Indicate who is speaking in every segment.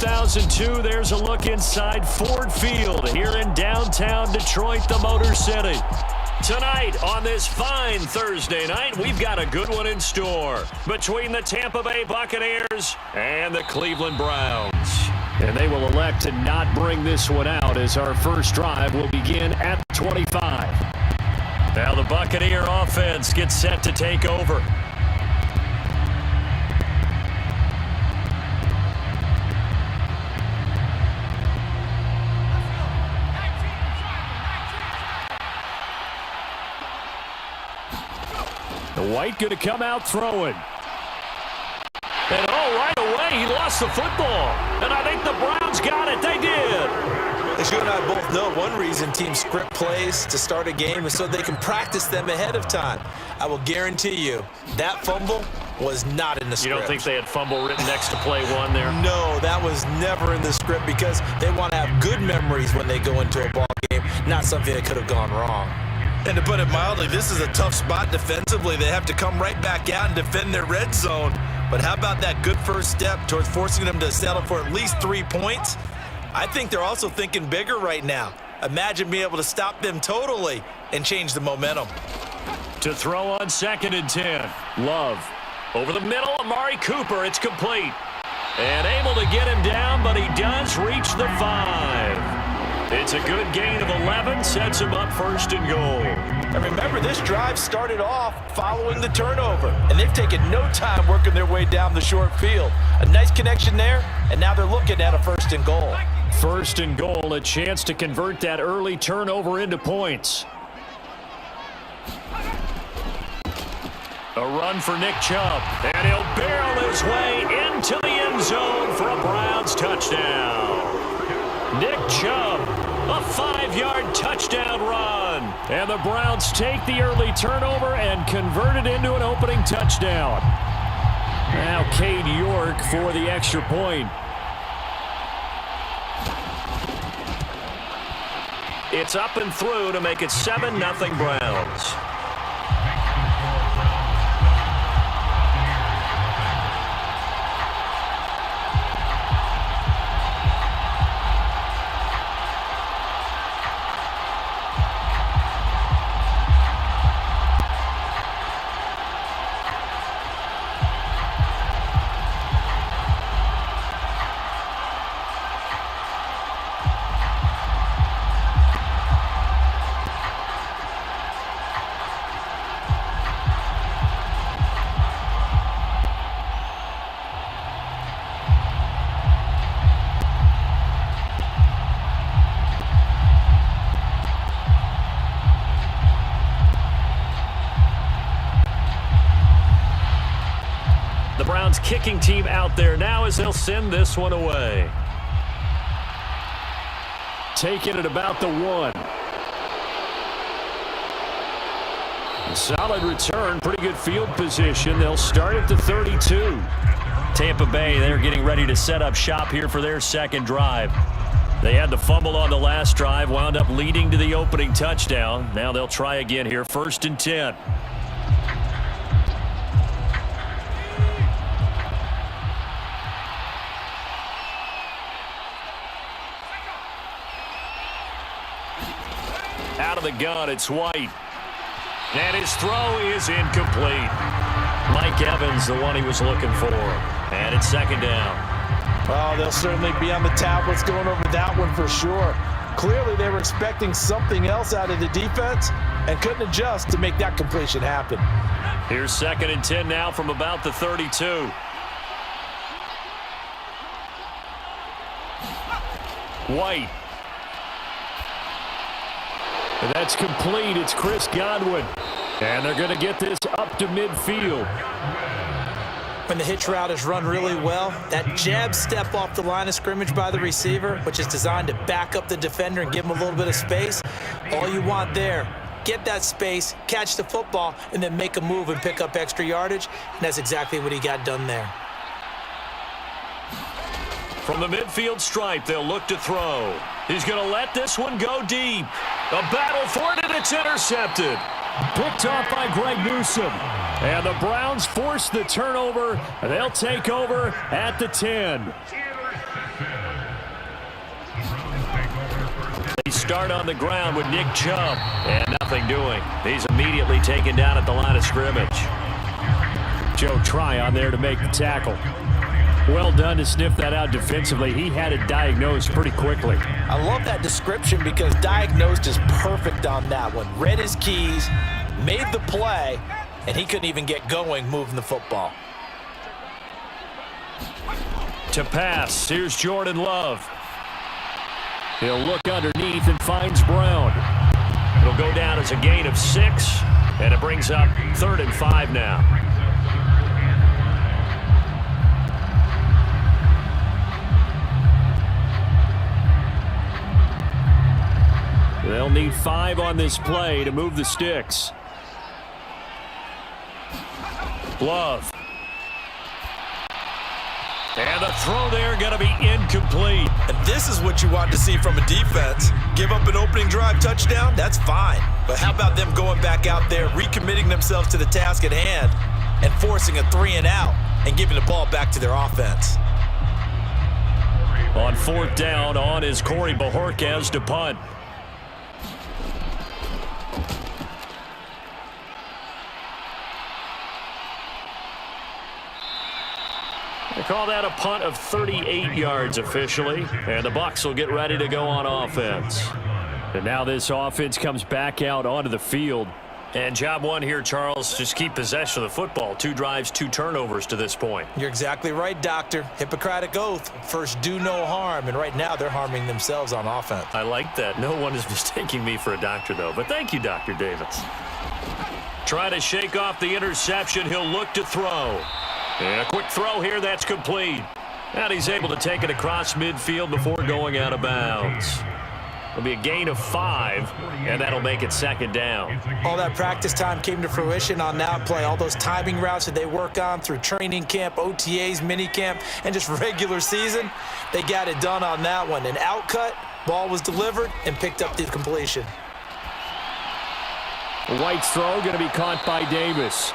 Speaker 1: 2002, there's a look inside Ford Field here in downtown Detroit, the Motor City. Tonight, on this fine Thursday night, we've got a good one in store between the Tampa Bay Buccaneers and the Cleveland Browns. And they will elect to not bring this one out as our first drive will begin at 25. Now the Buccaneer offense gets set to take over. White going to come out throwing. And right away, he lost the football. And I think the Browns got it. They did.
Speaker 2: As you and I both know, one reason teams script plays to start a game is so they can practice them ahead of time. I will guarantee you that fumble was not in the script.
Speaker 1: You don't think they had fumble written next to play one there?
Speaker 2: No, that was never in the script because they want to have good memories when they go into a ball game, not something that could have gone wrong.
Speaker 3: And to put it mildly, this is a tough spot defensively. They have to come right back out and defend their red zone. But how about that good first step towards forcing them to settle for at least 3 points? I think they're also thinking bigger right now. Imagine being able to stop them totally and change the momentum.
Speaker 1: To throw on 2nd and 10. Love. Over the middle, Amari Cooper. It's complete. And able to get him down, but he does reach the 5. It's a good gain of 11, sets him up 1st and goal.
Speaker 2: And remember, this drive started off following the turnover, and they've taken no time working their way down the short field. A nice connection there, and now they're looking at a 1st and goal.
Speaker 1: 1st and goal, a chance to convert that early turnover into points. A run for Nick Chubb, and he'll barrel his way into the end zone for a Browns touchdown. Nick Chubb, a 5-yard touchdown run. And the Browns take the early turnover and convert it into an opening touchdown. Now Cade York for the extra point. It's up and through to make it 7-0 Browns. Kicking team out there now as they'll send this one away. Taking it about the 1. A solid return, pretty good field position. They'll start at the 32. Tampa Bay, they're getting ready to set up shop here for their second drive. They had the fumble on the last drive, wound up leading to the opening touchdown. Now they'll try again here, 1st and 10. Out of the gun, it's White. And his throw is incomplete. Mike Evans, the one he was looking for. And it's 2nd down.
Speaker 2: Well, they'll certainly be on the tablets going over that one for sure. Clearly, they were expecting something else out of the defense and couldn't adjust to make that completion happen.
Speaker 1: Here's 2nd and 10 now from about the 32. White. And that's complete. It's Chris Godwin. And they're going to get this up to midfield.
Speaker 2: When the hitch route is run really well, that jab step off the line of scrimmage by the receiver, which is designed to back up the defender and give him a little bit of space, all you want there, get that space, catch the football, and then make a move and pick up extra yardage. And that's exactly what he got done there.
Speaker 1: From the midfield stripe, they'll look to throw. He's going to let this one go deep. A battle for it, and it's intercepted. Picked off by Greg Newsome. And the Browns force the turnover. They'll take over at the 10. They start on the ground with Nick Chubb, and nothing doing. He's immediately taken down at the line of scrimmage. Joe Tryon there to make the tackle. Well done to sniff that out defensively. He had it diagnosed pretty quickly.
Speaker 2: I love that description because diagnosed is perfect on that one. Read his keys, made the play, and he couldn't even get going moving the football.
Speaker 1: To pass, here's Jordan Love. He'll look underneath and finds Brown. It'll go down as a gain of 6, and it brings up 3rd and 5 now. They'll need 5 on this play to move the sticks. Love. And the throw there going to be incomplete.
Speaker 3: And this is what you want to see from a defense. Give up an opening drive touchdown, that's fine. But how about them going back out there, recommitting themselves to the task at hand, and forcing a 3 and out, and giving the ball back to their offense.
Speaker 1: On 4th down, on is Corey Bojorquez to punt. They call that a punt of 38 yards officially, and the Bucs will get ready to go on offense. And now this offense comes back out onto the field. And job one here, Charles, just keep possession of the football. 2 drives, 2 turnovers to this point.
Speaker 2: You're exactly right, Doctor. Hippocratic oath. First, do no harm. And right now, they're harming themselves on offense.
Speaker 1: I like that. No one is mistaking me for a doctor, though. But thank you, Dr. Davis. Try to shake off the interception. He'll look to throw. And a quick throw here, that's complete. And he's able to take it across midfield before going out of bounds. It'll be a gain of 5, and that'll make it 2nd down.
Speaker 2: All that practice time came to fruition on that play. All those timing routes that they work on through training camp, OTAs, mini camp, and just regular season, they got it done on that one. An outcut, ball was delivered, and picked up the completion.
Speaker 1: White's throw going to be caught by Davis.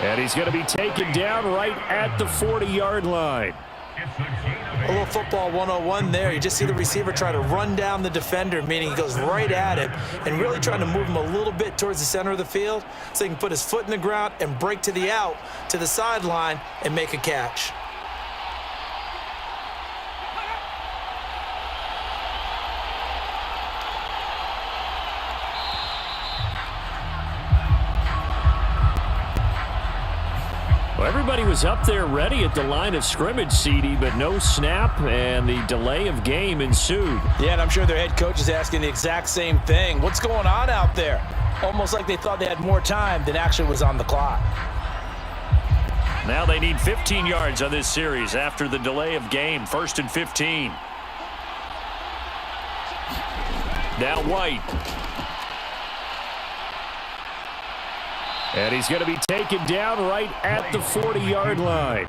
Speaker 1: And he's going to be taken down right at the 40-yard line.
Speaker 2: A little football 101 there. You just see the receiver try to run down the defender, meaning he goes right at him and really trying to move him a little bit towards the center of the field so he can put his foot in the ground and break to the out, to the sideline, and make a catch.
Speaker 1: Well, everybody was up there ready at the line of scrimmage, CD, but no snap, and the delay of game ensued.
Speaker 2: Yeah, and I'm sure their head coach is asking the exact same thing. What's going on out there? Almost like they thought they had more time than actually was on the clock.
Speaker 1: Now they need 15 yards on this series after the delay of game. 1st and 15. Now White. And he's going to be taken down right at the 40-yard line.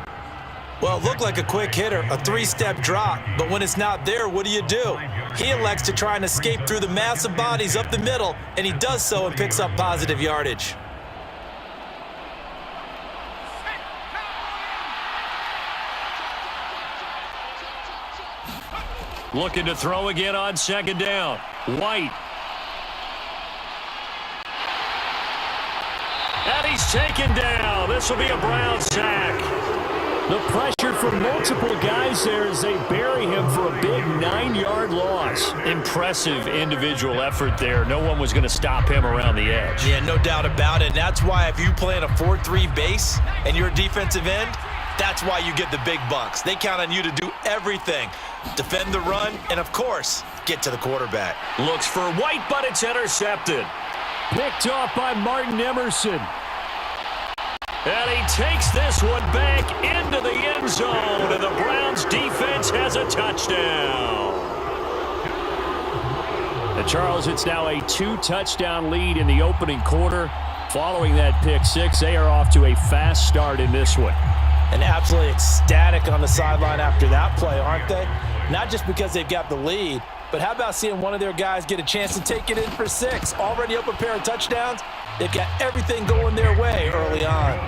Speaker 2: Well, it looked like a quick hitter, a 3-step drop, but when it's not there, what do? He elects to try and escape through the massive bodies up the middle, and he does so and picks up positive yardage.
Speaker 1: Looking to throw again on 2nd down. White. And he's taken down. This will be a Brown sack. The pressure from multiple guys there as they bury him for a big 9-yard loss. Impressive individual effort there. No one was going to stop him around the edge.
Speaker 3: Yeah, no doubt about it. And that's why if you play in a 4-3 base and you're a defensive end, that's why you get the big bucks. They count on you to do everything. Defend the run and, of course, get to the quarterback.
Speaker 1: Looks for White, but it's intercepted. Picked off by Martin Emerson. And he takes this one back into the end zone, and the Browns defense has a touchdown. And Charles, it's now a 2-touchdown lead in the opening quarter. Following that pick six, they are off to a fast start in this one.
Speaker 2: And absolutely ecstatic on the sideline after that play, aren't they? Not just because they've got the lead, but how about seeing one of their guys get a chance to take it in for 6? Already up a pair of touchdowns. They've got everything going their way early on.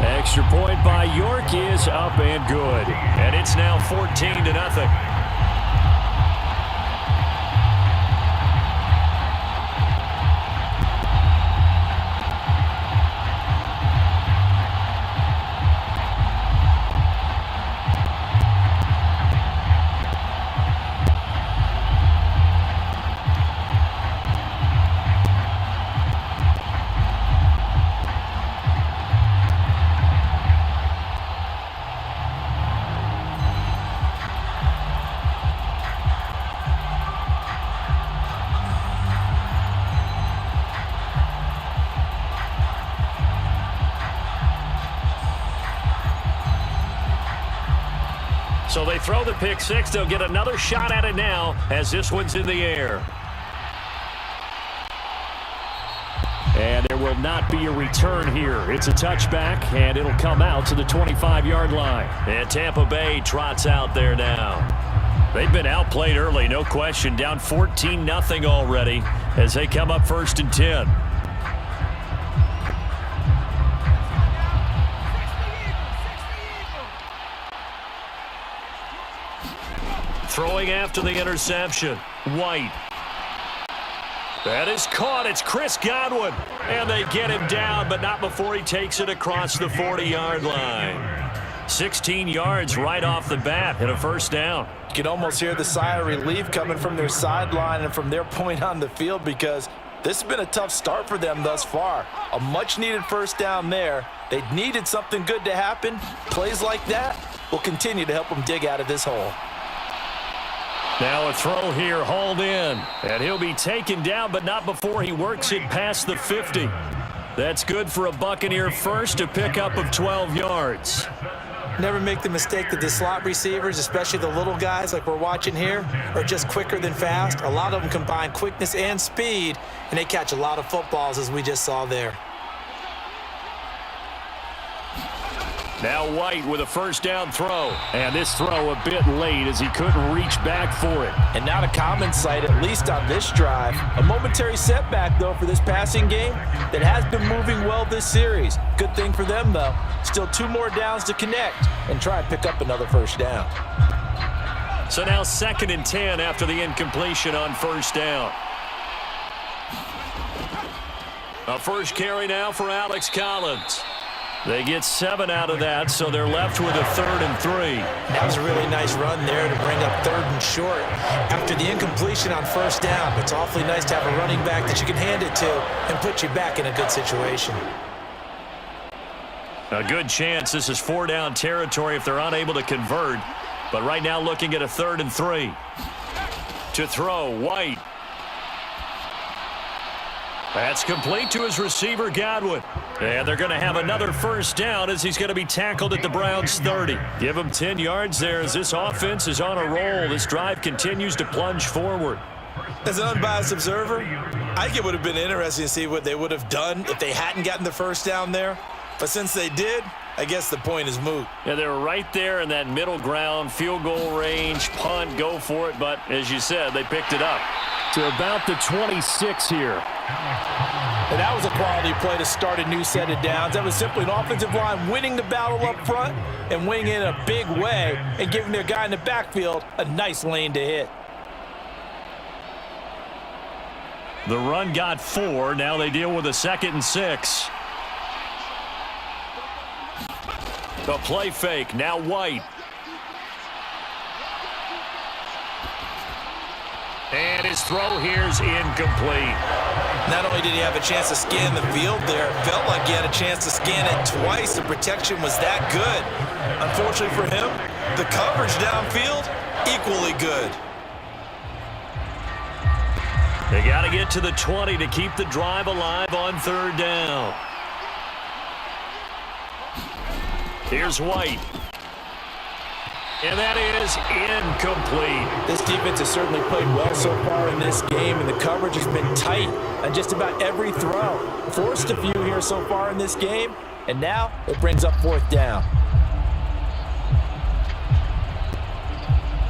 Speaker 1: Extra point by York is up and good. And it's now 14-0. So they throw the pick six. They'll get another shot at it now as this one's in the air. And there will not be a return here. It's a touchback, and it'll come out to the 25-yard line. And Tampa Bay trots out there now. They've been outplayed early, no question. Down 14-0 already as they come up 1st and 10. Throwing after the interception. White. That is caught. It's Chris Godwin. And they get him down, but not before he takes it across the 40-yard line. 16 yards right off the bat and a first down.
Speaker 3: You can almost hear the sigh of relief coming from their sideline and from their point on the field because this has been a tough start for them thus far. A much-needed first down there. They needed something good to happen. Plays like that will continue to help them dig out of this hole.
Speaker 1: Now a throw here, hauled in. And he'll be taken down, but not before he works it past the 50. That's good for a Buccaneer first, a pickup of 12 yards.
Speaker 2: Never make the mistake that the slot receivers, especially the little guys like we're watching here, are just quicker than fast. A lot of them combine quickness and speed, and they catch a lot of footballs, as we just saw there.
Speaker 1: Now White with a first down throw. And this throw a bit late as he couldn't reach back for it.
Speaker 3: And not a common sight, at least on this drive. A momentary setback, though, for this passing game that has been moving well this series. Good thing for them, though. Still 2 more downs to connect and try and pick up another first down.
Speaker 1: So now 2nd and 10 after the incompletion on first down. A first carry now for Alex Collins. They get 7 out of that, so they're left with a 3rd and 3.
Speaker 2: That was a really nice run there to bring up 3rd and short. After the incompletion on first down, it's awfully nice to have a running back that you can hand it to and put you back in a good situation.
Speaker 1: A good chance this is 4-down territory if they're unable to convert. But right now looking at a 3rd and 3. To throw, White. That's complete to his receiver, Godwin. And they're going to have another first down as he's going to be tackled at the Browns' 30. Give him 10 yards there as this offense is on a roll. This drive continues to plunge forward.
Speaker 3: As an unbiased observer, I think it would have been interesting to see what they would have done if they hadn't gotten the first down there. But since they did, I guess the point is moot.
Speaker 1: Yeah, they were right there in that middle ground, field goal range, punt, go for it. But as you said, they picked it up to about the 26 here.
Speaker 3: And that was a quality play to start a new set of downs. That was simply an offensive line winning the battle up front and winning it in a big way and giving their guy in the backfield a nice lane to hit.
Speaker 1: The run got 4. Now they deal with a 2nd and 6. The play fake. Now White. And his throw here is incomplete.
Speaker 3: Not only did he have a chance to scan the field there, it felt like he had a chance to scan it twice. The protection was that good. Unfortunately for him, the coverage downfield, equally good.
Speaker 1: They got to get to the 20 to keep the drive alive on 3rd down. Here's White. And that is incomplete.
Speaker 3: This defense has certainly played well so far in this game, and the coverage has been tight on just about every throw. Forced a few here so far in this game, and now it brings up 4th down.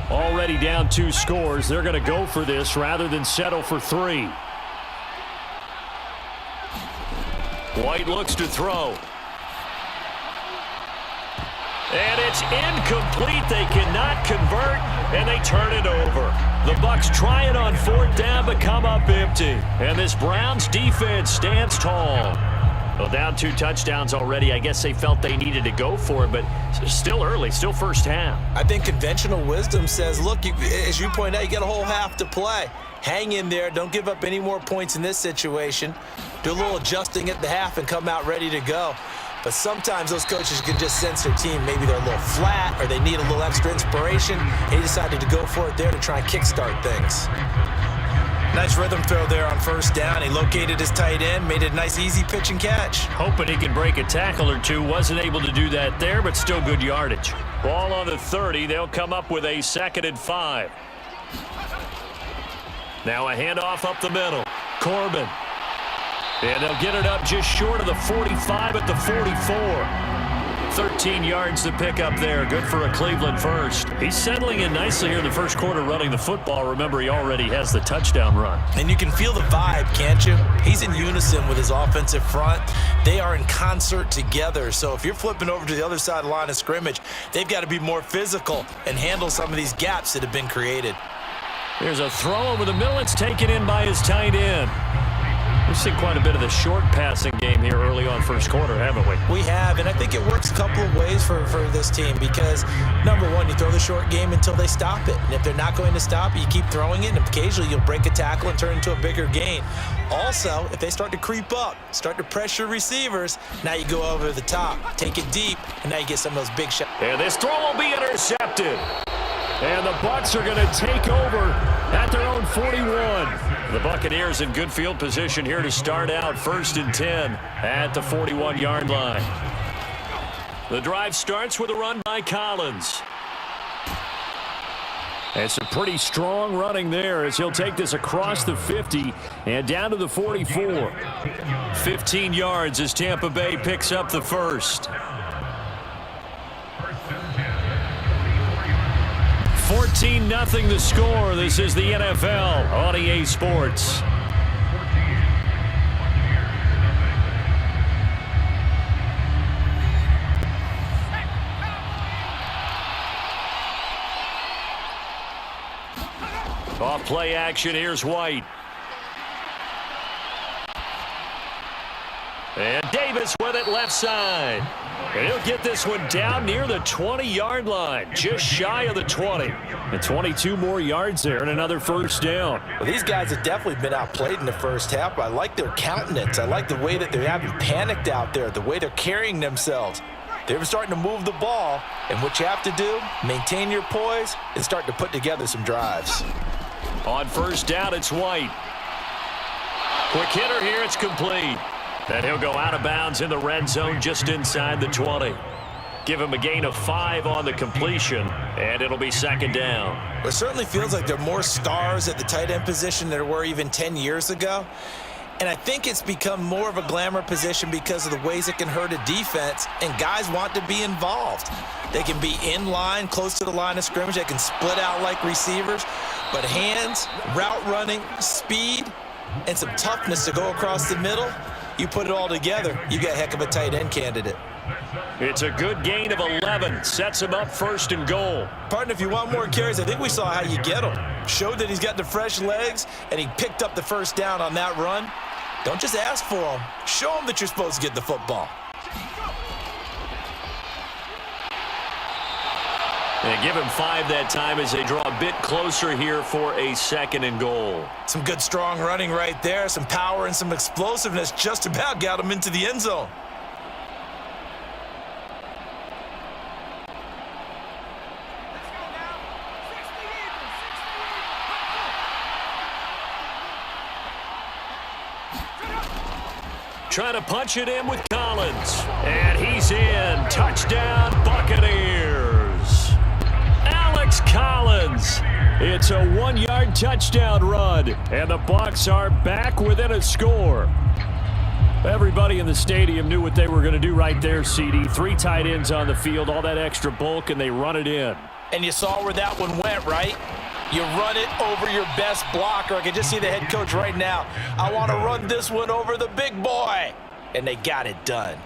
Speaker 1: Already down 2 scores. They're going to go for this rather than settle for 3. White looks to throw. And it's incomplete. They cannot convert, and they turn it over. The Bucs try it on 4th down, but come up empty. And this Browns defense stands tall. Well, down 2 touchdowns already. I guess they felt they needed to go for it, but still early, still first half.
Speaker 2: I think conventional wisdom says, look, as you point out, you got a whole half to play. Hang in there. Don't give up any more points in this situation. Do a little adjusting at the half and come out ready to go. But sometimes those coaches can just sense their team. Maybe they're a little flat or they need a little extra inspiration. He decided to go for it there to try and kickstart things.
Speaker 3: Nice rhythm throw there on first down. He located his tight end, made it a nice easy pitch and catch.
Speaker 1: Hoping he can break a tackle or two. Wasn't able to do that there, but still good yardage. Ball on the 30. They'll come up with a 2nd and 5. Now a handoff up the middle. Corbin. And they'll get it up just short of the 45 at the 44. 13 yards to pick up there. Good for a Cleveland first. He's settling in nicely here in the first quarter running the football. Remember, he already has the touchdown run.
Speaker 3: And you can feel the vibe, can't you? He's in unison with his offensive front. They are in concert together. So if you're flipping over to the other side of the line of scrimmage, they've got to be more physical and handle some of these gaps that have been created.
Speaker 1: There's a throw over the middle. It's taken in by his tight end. We've seen quite a bit of the short passing game here early on first quarter, haven't we?
Speaker 2: We have, and I think it works a couple of ways for this team because, number one, you throw the short game until they stop it. And if they're not going to stop it, you keep throwing it, and occasionally you'll break a tackle and turn it into a bigger gain. Also, if they start to creep up, start to pressure receivers, now you go over the top, take it deep, and now you get some of those big shots.
Speaker 1: And this throw will be intercepted. And the Bucs are going to take over at their own 41. The Buccaneers in good field position here to start out 1st and 10 at the 41-yard line. The drive starts with a run by Collins. And some pretty strong running there as he'll take this across the 50 and down to the 44. 15 yards as Tampa Bay picks up the first. 14-0 the score. This is the NFL on EA Sports. Off play action, here's White. And Davis with it left side. And he'll get this one down near the 20-yard line, just shy of the 20. And 22 more yards there and another first down.
Speaker 3: Well, these guys have definitely been outplayed in the first half. I like their countenance. I like the way that they haven't panicked out there, the way they're carrying themselves. They're starting to move the ball, and what you have to do, maintain your poise and start to put together some drives.
Speaker 1: On first down, it's White. Quick hitter here, it's complete. And he'll go out of bounds in the red zone just inside the 20. Give him a gain of 5 on the completion, and it'll be 2nd down.
Speaker 3: Well, it certainly feels like there are more stars at the tight end position than there were even 10 years ago. And I think it's become more of a glamour position because of the ways it can hurt a defense, and guys want to be involved. They can be in line, close to the line of scrimmage. They can split out like receivers. But hands, route running, speed, and some toughness to go across the middle, you put it all together, you got a heck of a tight end candidate.
Speaker 1: It's a good gain of 11. Sets him up 1st and goal.
Speaker 3: Partner, if you want more carries, I think we saw how you get him. Showed that he's got the fresh legs, and he picked up the first down on that run. Don't just ask for him. Show him that you're supposed to get the football.
Speaker 1: And give him 5 that time as they draw a bit closer here for a 2nd and goal.
Speaker 3: Some good strong running right there. Some power and some explosiveness just about got him into the end zone.
Speaker 1: Trying to punch it in with Collins. And he's in. Touchdown, Buccaneers. Alex Collins. It's a 1-yard touchdown run. And the Bucs are back within a score. Everybody in the stadium knew what they were going to do right there, CD. 3 tight ends on the field, all that extra bulk, and they run it in.
Speaker 2: And you saw where that one went, right? You run it over your best blocker. I can just see the head coach right now. I want to run this one over the big boy. And they got it done.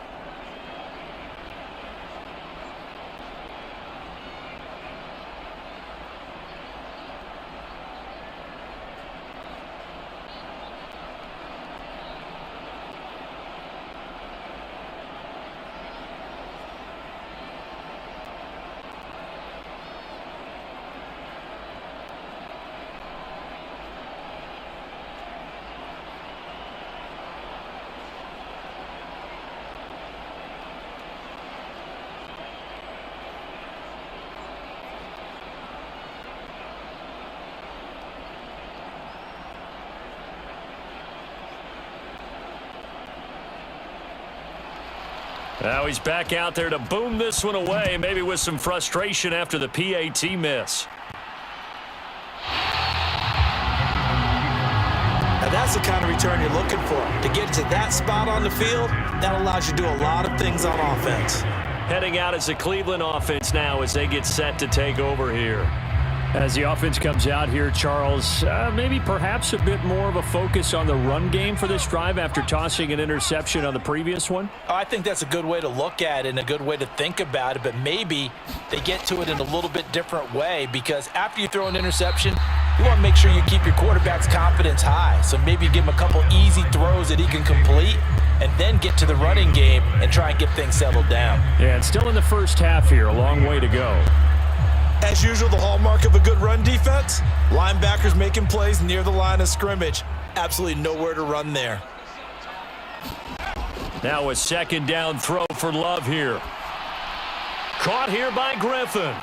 Speaker 1: Now he's back out there to boom this one away, maybe with some frustration after the PAT miss.
Speaker 2: Now that's the kind of return you're looking for. To get to that spot on the field, that allows you to do a lot of things on offense.
Speaker 1: Heading out as the Cleveland offense now as they get set to take over here. As the offense comes out here, Charles, maybe perhaps a bit more of a focus on the run game for this drive after tossing an interception on the previous one?
Speaker 2: I think that's a good way to look at it and a good way to think about it, but maybe they get to it in a little bit different way because after you throw an interception, you want to make sure you keep your quarterback's confidence high. So maybe give him a couple easy throws that he can complete and then get to the running game and try and get things settled down.
Speaker 1: Yeah, it's still in the first half here, a long way to go.
Speaker 3: As usual, the hallmark of a good run defense, linebackers making plays near the line of scrimmage. Absolutely nowhere to run there.
Speaker 1: Now a second down throw for Love here. Caught here by Griffin.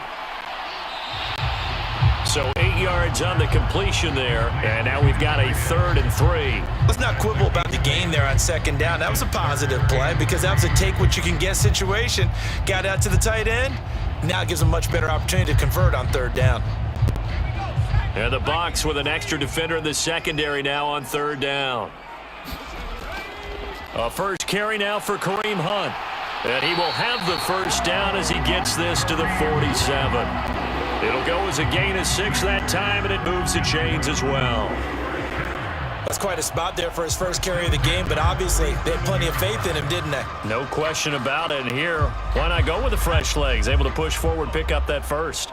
Speaker 1: So 8 yards on the completion there, and now we've got a 3rd and 3.
Speaker 3: Let's not quibble about the gain there on second down. That was a positive play because that was a take-what-you-can-get situation. Got out to the tight end. Now it gives them a much better opportunity to convert on 3rd down.
Speaker 1: And the Bucs with an extra defender in the secondary now on 3rd down. A first carry now for Kareem Hunt. And he will have the first down as he gets this to the 47. It'll go as a gain of 6 that time, and it moves the chains as well.
Speaker 3: That's quite a spot there for his first carry of the game, but obviously they had plenty of faith in him, didn't they?
Speaker 1: No question about it. And here, why not go with the fresh legs? Able to push forward, pick up that first.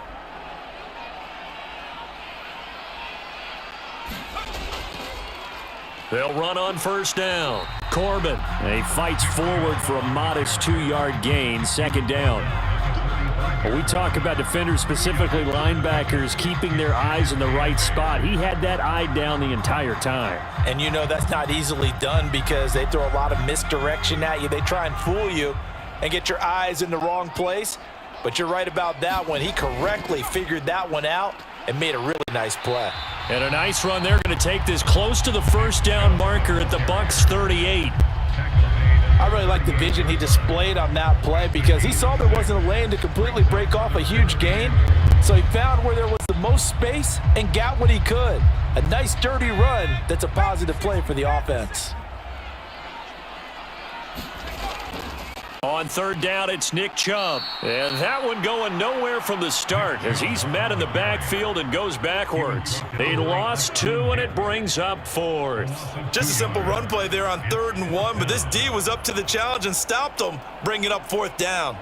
Speaker 1: They'll run on first down. Corbin, and he fights forward for a modest 2-yard gain, second down. When we talk about defenders, specifically linebackers, keeping their eyes in the right spot, he had that eye down the entire time.
Speaker 2: And you know that's not easily done because they throw a lot of misdirection at you. They try and fool you and get your eyes in the wrong place. But you're right about that one. He correctly figured that one out and made a really nice play.
Speaker 1: And a nice run there, going to take this close to the first down marker at the Bucs 38.
Speaker 2: I really like the vision he displayed on that play because he saw there wasn't a lane to completely break off a huge gain. So he found where there was the most space and got what he could. A nice dirty run that's a positive play for the offense.
Speaker 1: On 3rd down, it's Nick Chubb. And that one going nowhere from the start as he's met in the backfield and goes backwards. He lost 2, and it brings up 4th.
Speaker 3: Just a simple run play there on 3rd and 1, but this D was up to the challenge and stopped him, bringing up 4th down.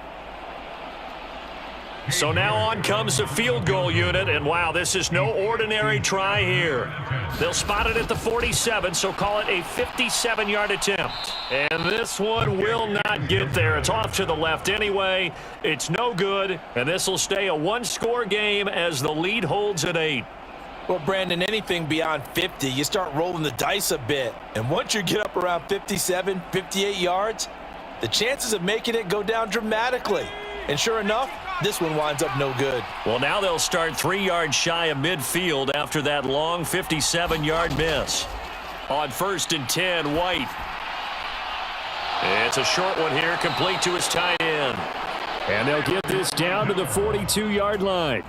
Speaker 1: So now on comes the field goal unit, and wow, this is no ordinary try here. They'll spot it at the 47, so call it a 57-yard attempt. And this one will not get there. It's off to the left anyway. It's no good, and this will stay a 1-score game as the lead holds at 8.
Speaker 2: Well, Brandon, anything beyond 50, you start rolling the dice a bit. And once you get up around 57, 58 yards, the chances of making it go down dramatically. And sure enough, this one winds up no good.
Speaker 1: Well, now they'll start 3 yards shy of midfield after that long 57-yard miss. On 1st and 10, White. It's a short one here, complete to his tight end. And they'll get this down to the 42-yard line.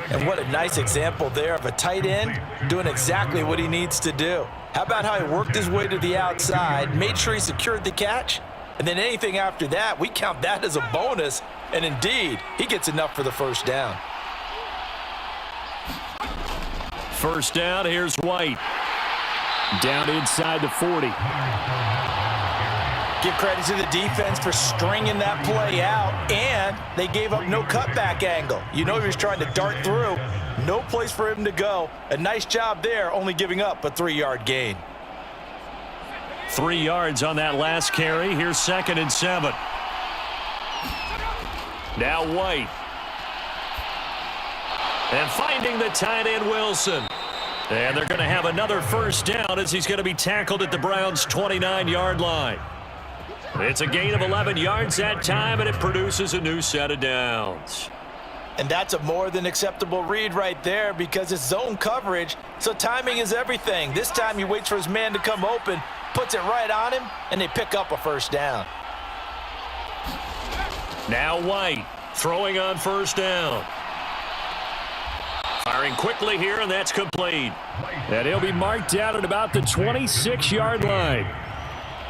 Speaker 2: And what a nice example there of a tight end doing exactly what he needs to do. How about how he worked his way to the outside, made sure he secured the catch, and then anything after that, we count that as a bonus. And indeed, he gets enough for the first down.
Speaker 1: First down, here's White. Down inside the 40.
Speaker 2: Give credit to the defense for stringing that play out, and they gave up no cutback angle. You know he was trying to dart through. No place for him to go. A nice job there, only giving up a 3-yard gain.
Speaker 1: 3 yards on that last carry. Here's 2nd and 7. Now White. And finding the tight end, Wilson. And they're going to have another first down as he's going to be tackled at the Browns' 29-yard line. It's a gain of 11 yards that time, and it produces a new set of downs.
Speaker 2: And that's a more than acceptable read right there because it's zone coverage, so timing is everything. This time he waits for his man to come open, puts it right on him, and they pick up a first down.
Speaker 1: Now White throwing on first down. Firing quickly here, and that's complete. And he'll be marked down at about the 26-yard line.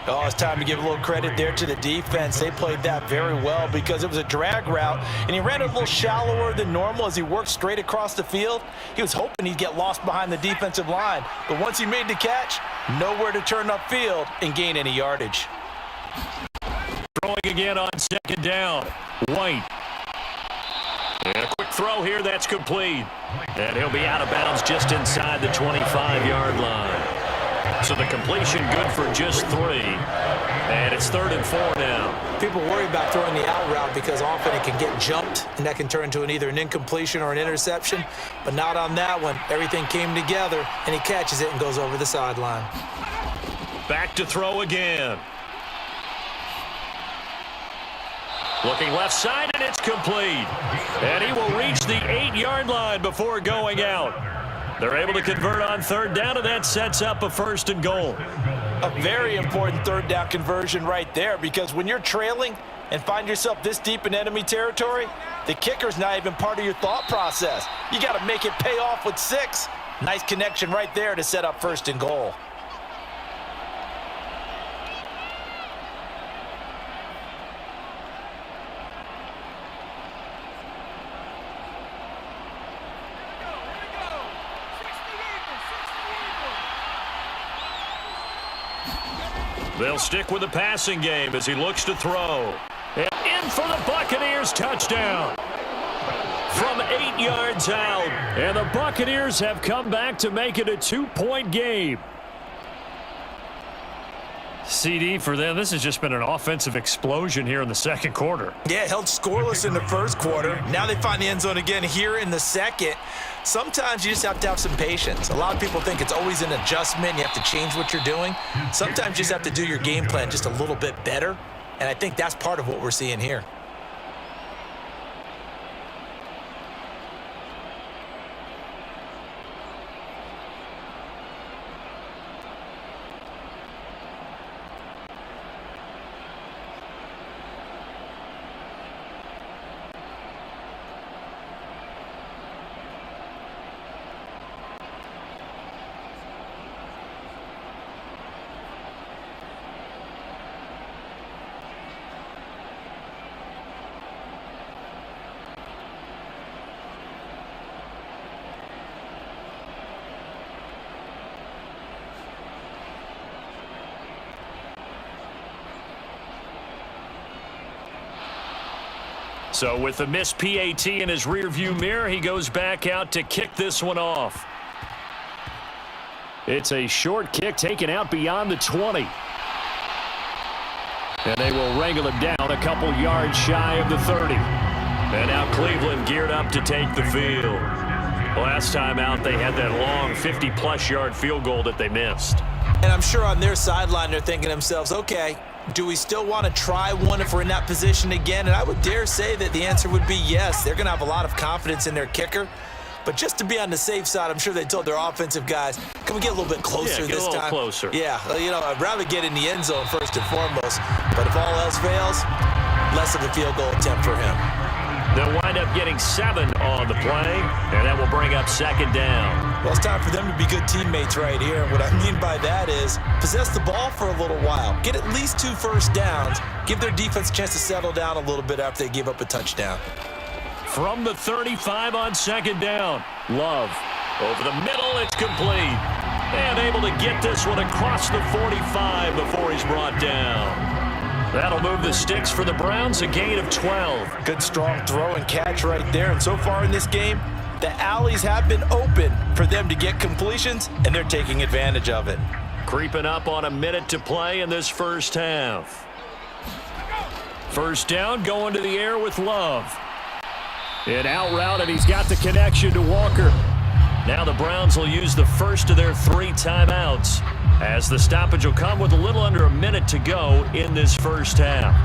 Speaker 2: Oh, it's time to give a little credit there to the defense. They played that very well because it was a drag route, and he ran a little shallower than normal as he worked straight across the field. He was hoping he'd get lost behind the defensive line, but once he made the catch, nowhere to turn upfield and gain any yardage.
Speaker 1: Throwing again on second down. White. And a quick throw here, that's complete. And he'll be out of bounds just inside the 25-yard line. So the completion good for just 3. And it's 3rd and 4 now.
Speaker 2: People worry about throwing the out route because often it can get jumped, and that can turn into either an incompletion or an interception. But not on that one. Everything came together, and he catches it and goes over the sideline.
Speaker 1: Back to throw again. Looking left side, and it's complete. And he will reach the 8-yard line before going out. They're able to convert on 3rd down, and that sets up a 1st and goal.
Speaker 2: A very important 3rd down conversion right there, because when you're trailing and find yourself this deep in enemy territory, the kicker's not even part of your thought process. You got to make it pay off with 6. Nice connection right there to set up 1st and goal.
Speaker 1: They'll stick with the passing game as he looks to throw. And in for the Buccaneers, touchdown. From 8 yards out. And the Buccaneers have come back to make it a 2-point game. CD, for them, this has just been an offensive explosion here in the second quarter.
Speaker 2: Yeah, held scoreless in the first quarter. Now they find the end zone again here in the second. Sometimes you just have to have some patience. A lot of people think it's always an adjustment. You have to change what you're doing. Sometimes you just have to do your game plan just a little bit better. And I think that's part of what we're seeing here.
Speaker 1: So with the missed PAT in his rearview mirror, he goes back out to kick this one off. It's a short kick taken out beyond the 20. And they will wrangle him down a couple yards shy of the 30. And now Cleveland geared up to take the field. Last time out, they had that long 50-plus yard field goal that they missed.
Speaker 2: And I'm sure on their sideline they're thinking to themselves, okay, do we still want to try one if we're in that position again? And I would dare say that the answer would be yes. They're going to have a lot of confidence in their kicker. But just to be on the safe side, I'm sure they told their offensive guys, can we get a little bit closer this time?
Speaker 1: Yeah, get a little closer.
Speaker 2: Yeah, you know, I'd rather get in the end zone first and foremost. But if all else fails, less of a field goal attempt for him.
Speaker 1: They'll wind up getting 7 on the play, and that will bring up second down.
Speaker 2: Well, it's time for them to be good teammates right here. And what I mean by that is possess the ball for a little while. Get at least 2 first downs. Give their defense a chance to settle down a little bit after they give up a touchdown.
Speaker 1: From the 35 on second down, Love. Over the middle, it's complete. And able to get this one across the 45 before he's brought down. That'll move the sticks for the Browns, a gain of 12.
Speaker 2: Good strong throw and catch right there. And so far in this game, the alleys have been open for them to get completions, and they're taking advantage of it.
Speaker 1: Creeping up on a minute to play in this first half. First down, going to the air with Love. An out route, and he's got the connection to Walker. Now the Browns will use the first of their 3 timeouts, as the stoppage will come with a little under a minute to go in this first half.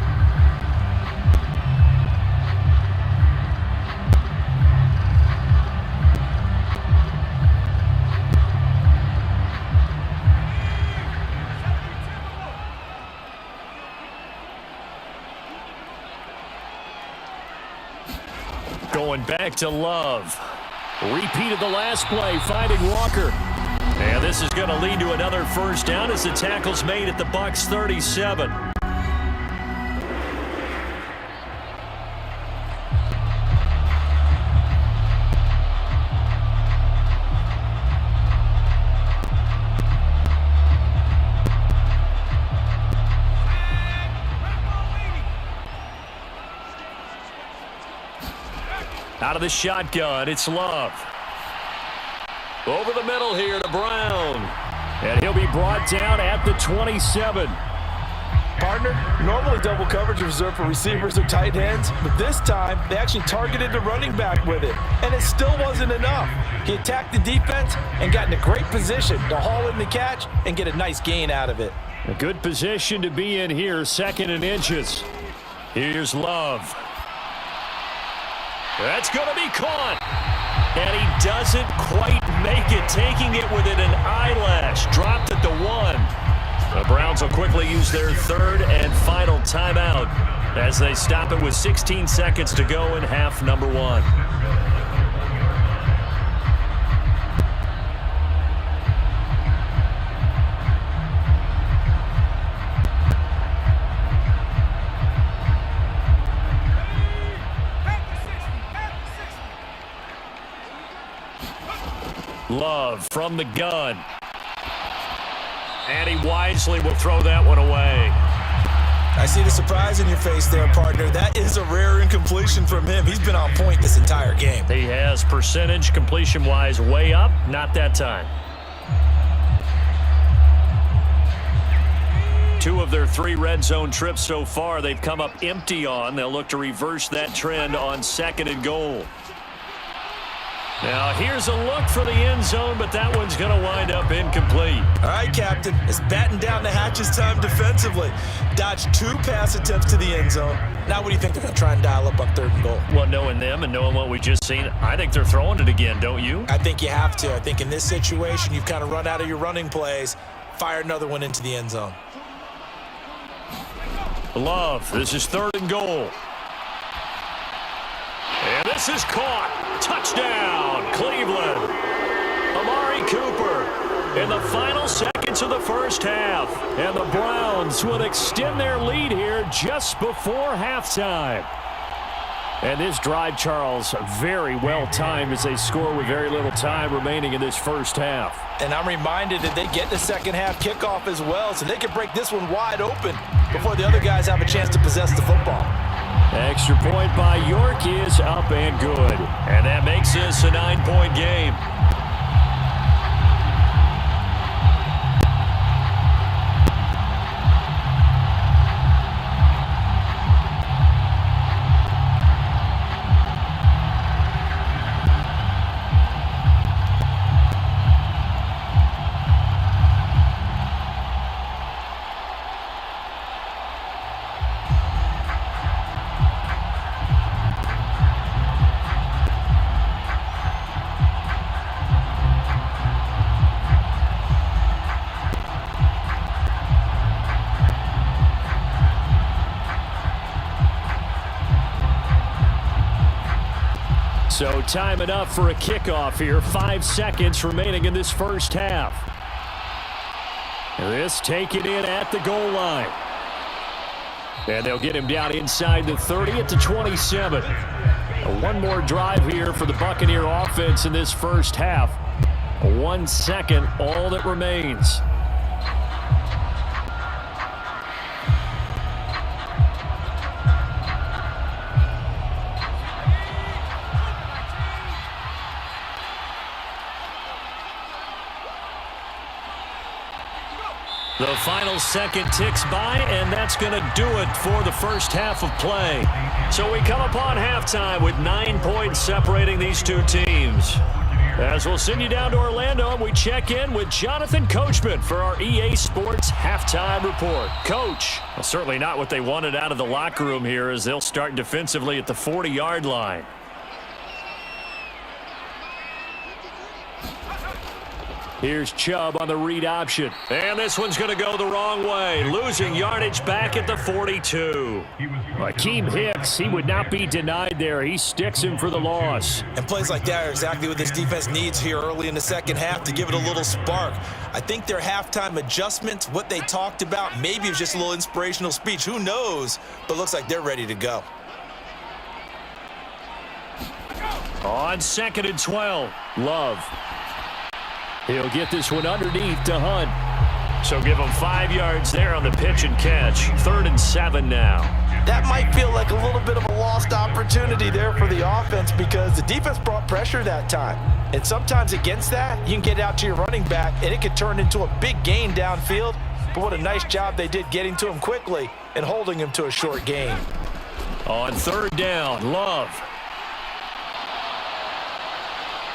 Speaker 1: going back to Love. Repeated the last play, finding Walker. And this is going to lead to another first down as the tackle's made at the Bucs 37. Out of the shotgun, it's Love. Over the middle here to Brown. And he'll be brought down at the 27.
Speaker 3: Partner, normally double coverage is reserved for receivers or tight ends, but this time they actually targeted the running back with it, and it still wasn't enough. He attacked the defense and got in a great position to haul in the catch and get a nice gain out of it.
Speaker 1: A good position to be in here, 2nd and inches. Here's Love. That's going to be caught. And he doesn't quite make it, taking it within an eyelash. Dropped at the 1. The Browns will quickly use their 3rd and final timeout as they stop it with 16 seconds to go in half number 1. Love from the gun. And he wisely will throw that one away.
Speaker 3: I see the surprise in your face there, partner. That is a rare incompletion from him. He's been on point this entire game.
Speaker 1: He has percentage completion-wise way up. Not that time. 2 of their 3 red zone trips so far they've come up empty on. They'll look to reverse that trend on 2nd and goal. Now, here's a look for the end zone, but that one's going to wind up incomplete.
Speaker 3: All right, Captain. It's batten down the hatches time defensively. Dodged 2 pass attempts to the end zone. Now what do you think they're going to try and dial up on 3rd and goal?
Speaker 1: Well, knowing them and knowing what we just seen, I think they're throwing it again, don't you?
Speaker 2: I think you have to. I think in this situation, you've kind of run out of your running plays. Fire another one into the end zone.
Speaker 1: Love, this is 3rd and goal. And this is caught. Touchdown, Cleveland. Amari Cooper in the final seconds of the first half. And the Browns would extend their lead here just before halftime. And this drive, Charles, very well timed as they score with very little time remaining in this first half.
Speaker 2: And I'm reminded that they get the second half kickoff as well, so they can break this one wide open before the other guys have a chance to possess the football.
Speaker 1: Extra point by York is up and good. And that makes this a 9-point game. So time enough for a kickoff here. 5 seconds remaining in this first half. This taken in at the goal line. And they'll get him down inside the 30 at the 27. One more drive here for the Buccaneer offense in this first half. 1 second, all that remains. The final second ticks by, and that's going to do it for the first half of play. So we come upon halftime with 9 points separating these two teams. As we'll send you down to Orlando, and we check in with Jonathan Coachman for our EA Sports Halftime Report. Coach, well, certainly not what they wanted out of the locker room here as they'll start defensively at the 40-yard line. Here's Chubb on the read option. And this one's going to go the wrong way. Losing yardage back at the 42. Akeem Hicks, he would not be denied there. He sticks him for the loss.
Speaker 3: And plays like that are exactly what this defense needs here early in the second half to give it a little spark. I think their halftime adjustments, what they talked about, maybe it was just a little inspirational speech. Who knows? But looks like they're ready to go.
Speaker 1: On 2nd and 12, Love. He'll get this one underneath to Hunt. So give him 5 yards there on the pitch and catch. 3rd and 7 now.
Speaker 2: That might feel like a little bit of a lost opportunity there for the offense because the defense brought pressure that time. And sometimes against that, you can get out to your running back, and it could turn into a big gain downfield. But what a nice job they did getting to him quickly and holding him to a short gain.
Speaker 1: On 3rd down, Love.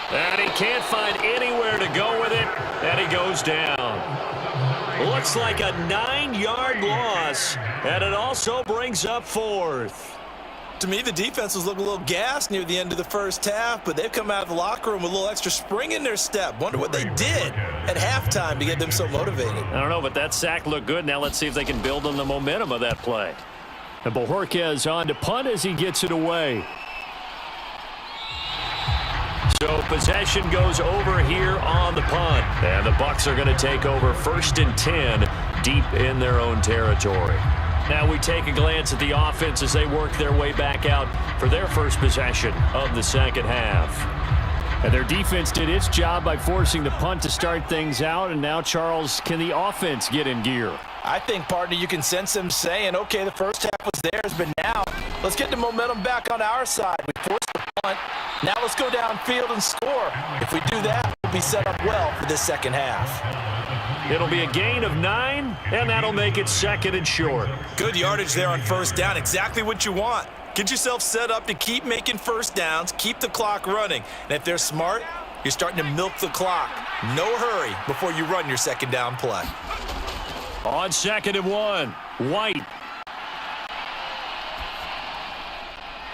Speaker 1: And he can't find anywhere to go with it, and he goes down. Looks like a 9-yard loss, and it also brings up 4th.
Speaker 3: To me, the defense was looking a little gassed near the end of the first half, but they've come out of the locker room with a little extra spring in their step. Wonder what they did at halftime to get them so motivated.
Speaker 1: I don't know, but that sack looked good. Now let's see if they can build on the momentum of that play. And Bojorquez on to punt as he gets it away. So possession goes over here on the punt. And the Bucs are going to take over 1st and 10 deep in their own territory. Now we take a glance at the offense as they work their way back out for their first possession of the second half. And their defense did its job by forcing the punt to start things out. And now, Charles, can the offense get in gear?
Speaker 2: I think, partner, you can sense them saying, okay, the first half was theirs, but now let's get the momentum back on our side. We forced the punt. Now let's go downfield and score. If we do that, we'll be set up well for this second half.
Speaker 1: It'll be a gain of 9, and that'll make it 2nd and short.
Speaker 3: Good yardage there on 1st down. Exactly what you want. Get yourself set up to keep making 1st downs, keep the clock running. And if they're smart, you're starting to milk the clock. No hurry before you run your 2nd down play.
Speaker 1: On 2nd and 1, White.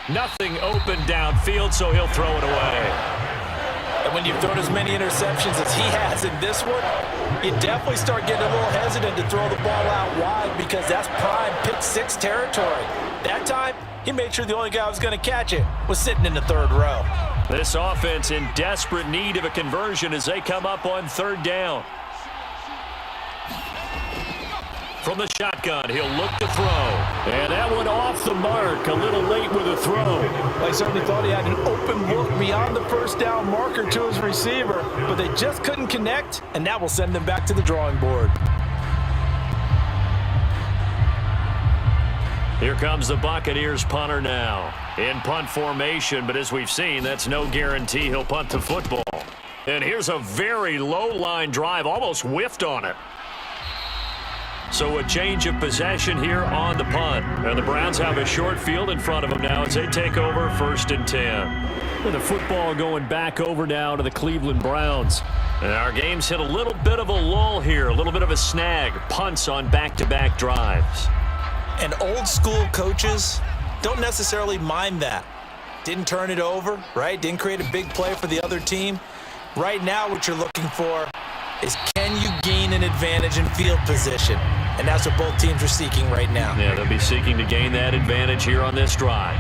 Speaker 1: Nothing open downfield, so he'll throw it away.
Speaker 2: And when you've thrown as many interceptions as he has in this one, you definitely start getting a little hesitant to throw the ball out wide because that's prime pick 6 territory. That time, he made sure the only guy who was going to catch it was sitting in the 3rd row.
Speaker 1: This offense in desperate need of a conversion as they come up on 3rd down. From the shotgun, he'll look to throw. And that one off the mark, a little late with a throw.
Speaker 2: I certainly thought he had an open look beyond the 1st down marker to his receiver, but they just couldn't connect, and that will send them back to the drawing board.
Speaker 1: Here comes the Buccaneers punter now. In punt formation, but as we've seen, that's no guarantee he'll punt the football. And here's a very low line drive, almost whiffed on it. So a change of possession here on the punt. And the Browns have a short field in front of them now as they take over 1st and 10. With the football going back over now to the Cleveland Browns. And our game's hit a little bit of a lull here, a little bit of a snag. Punts on back-to-back drives.
Speaker 3: And old school coaches don't necessarily mind that. Didn't turn it over, right? Didn't create a big play for the other team. Right now what you're looking for is can you gain an advantage in field position? And that's what both teams are seeking right now.
Speaker 1: Yeah, they'll be seeking to gain that advantage here on this drive.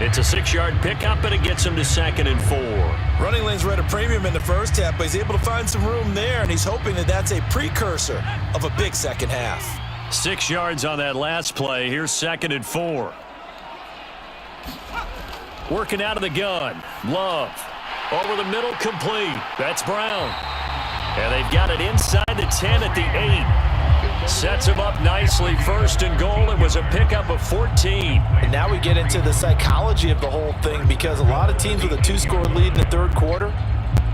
Speaker 1: It's a 6-yard pickup, and it gets him to 2nd and 4.
Speaker 3: Running lanes were at a premium in the first half, but he's able to find some room there, and he's hoping that that's a precursor of a big second half.
Speaker 1: 6 yards on that last play. Here's 2nd and 4. Working out of the gun. Love. Over the middle, complete. That's Brown. And they've got it inside the 10 at the 8. Sets him up nicely. 1st and goal. It was a pickup of 14.
Speaker 2: And now we get into the psychology of the whole thing because a lot of teams with a 2-score lead in the 3rd quarter,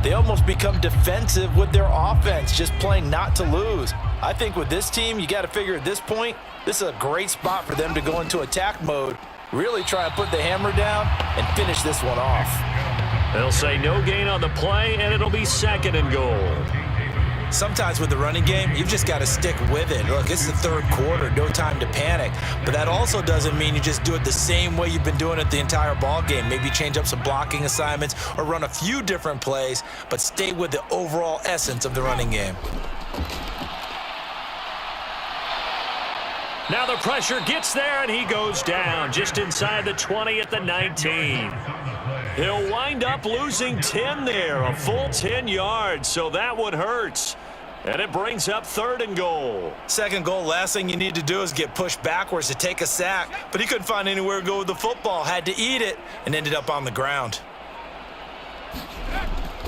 Speaker 2: they almost become defensive with their offense, just playing not to lose. I think with this team, you got to figure at this point, this is a great spot for them to go into attack mode, really try and put the hammer down and finish this one off.
Speaker 1: They'll say no gain on the play, and it'll be 2nd and goal.
Speaker 2: Sometimes with the running game, you've just got to stick with it. Look, it's the third quarter, no time to panic. But that also doesn't mean you just do it the same way you've been doing it the entire ball game. Maybe change up some blocking assignments or run a few different plays, but stay with the overall essence of the running game.
Speaker 1: Now the pressure gets there, and he goes down just inside the 20 at the 19. He'll wind up losing 10 there, a full 10 yards, so that one hurts. And it brings up 3rd and goal.
Speaker 3: Second goal, last thing you need to do is get pushed backwards to take a sack. But he couldn't find anywhere to go with the football, had to eat it, and ended up on the ground.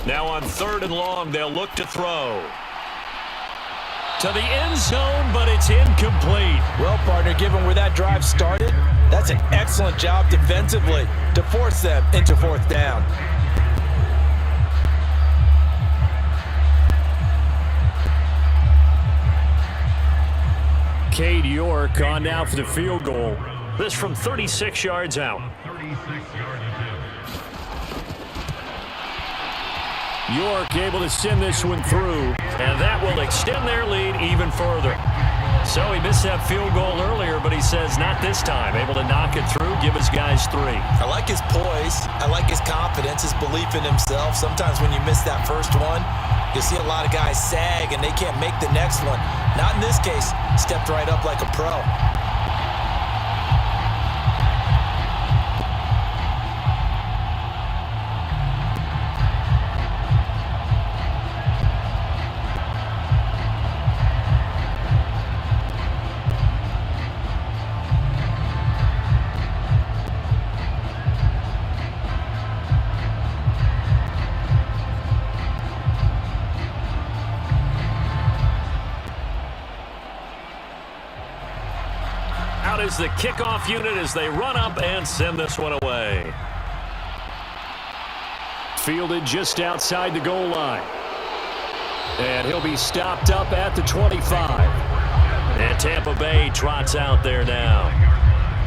Speaker 1: Now on 3rd and long, they'll look to throw. To the end zone, but it's incomplete.
Speaker 2: Well, partner, given where that drive started, that's an excellent job defensively to force them into 4th down.
Speaker 1: Cade York on now for the field goal. This from 36 yards out. York able to send this one through, and that will extend their lead even further. So he missed that field goal earlier, but he says not this time. Able to knock it through, give his guys 3.
Speaker 2: I like his poise. I like his confidence, his belief in himself. Sometimes when you miss that first one, you see a lot of guys sag and they can't make the next one. Not in this case. Stepped right up like a pro.
Speaker 1: Out is the kickoff unit as they run up and send this one away. Fielded just outside the goal line. And he'll be stopped up at the 25. And Tampa Bay trots out there now.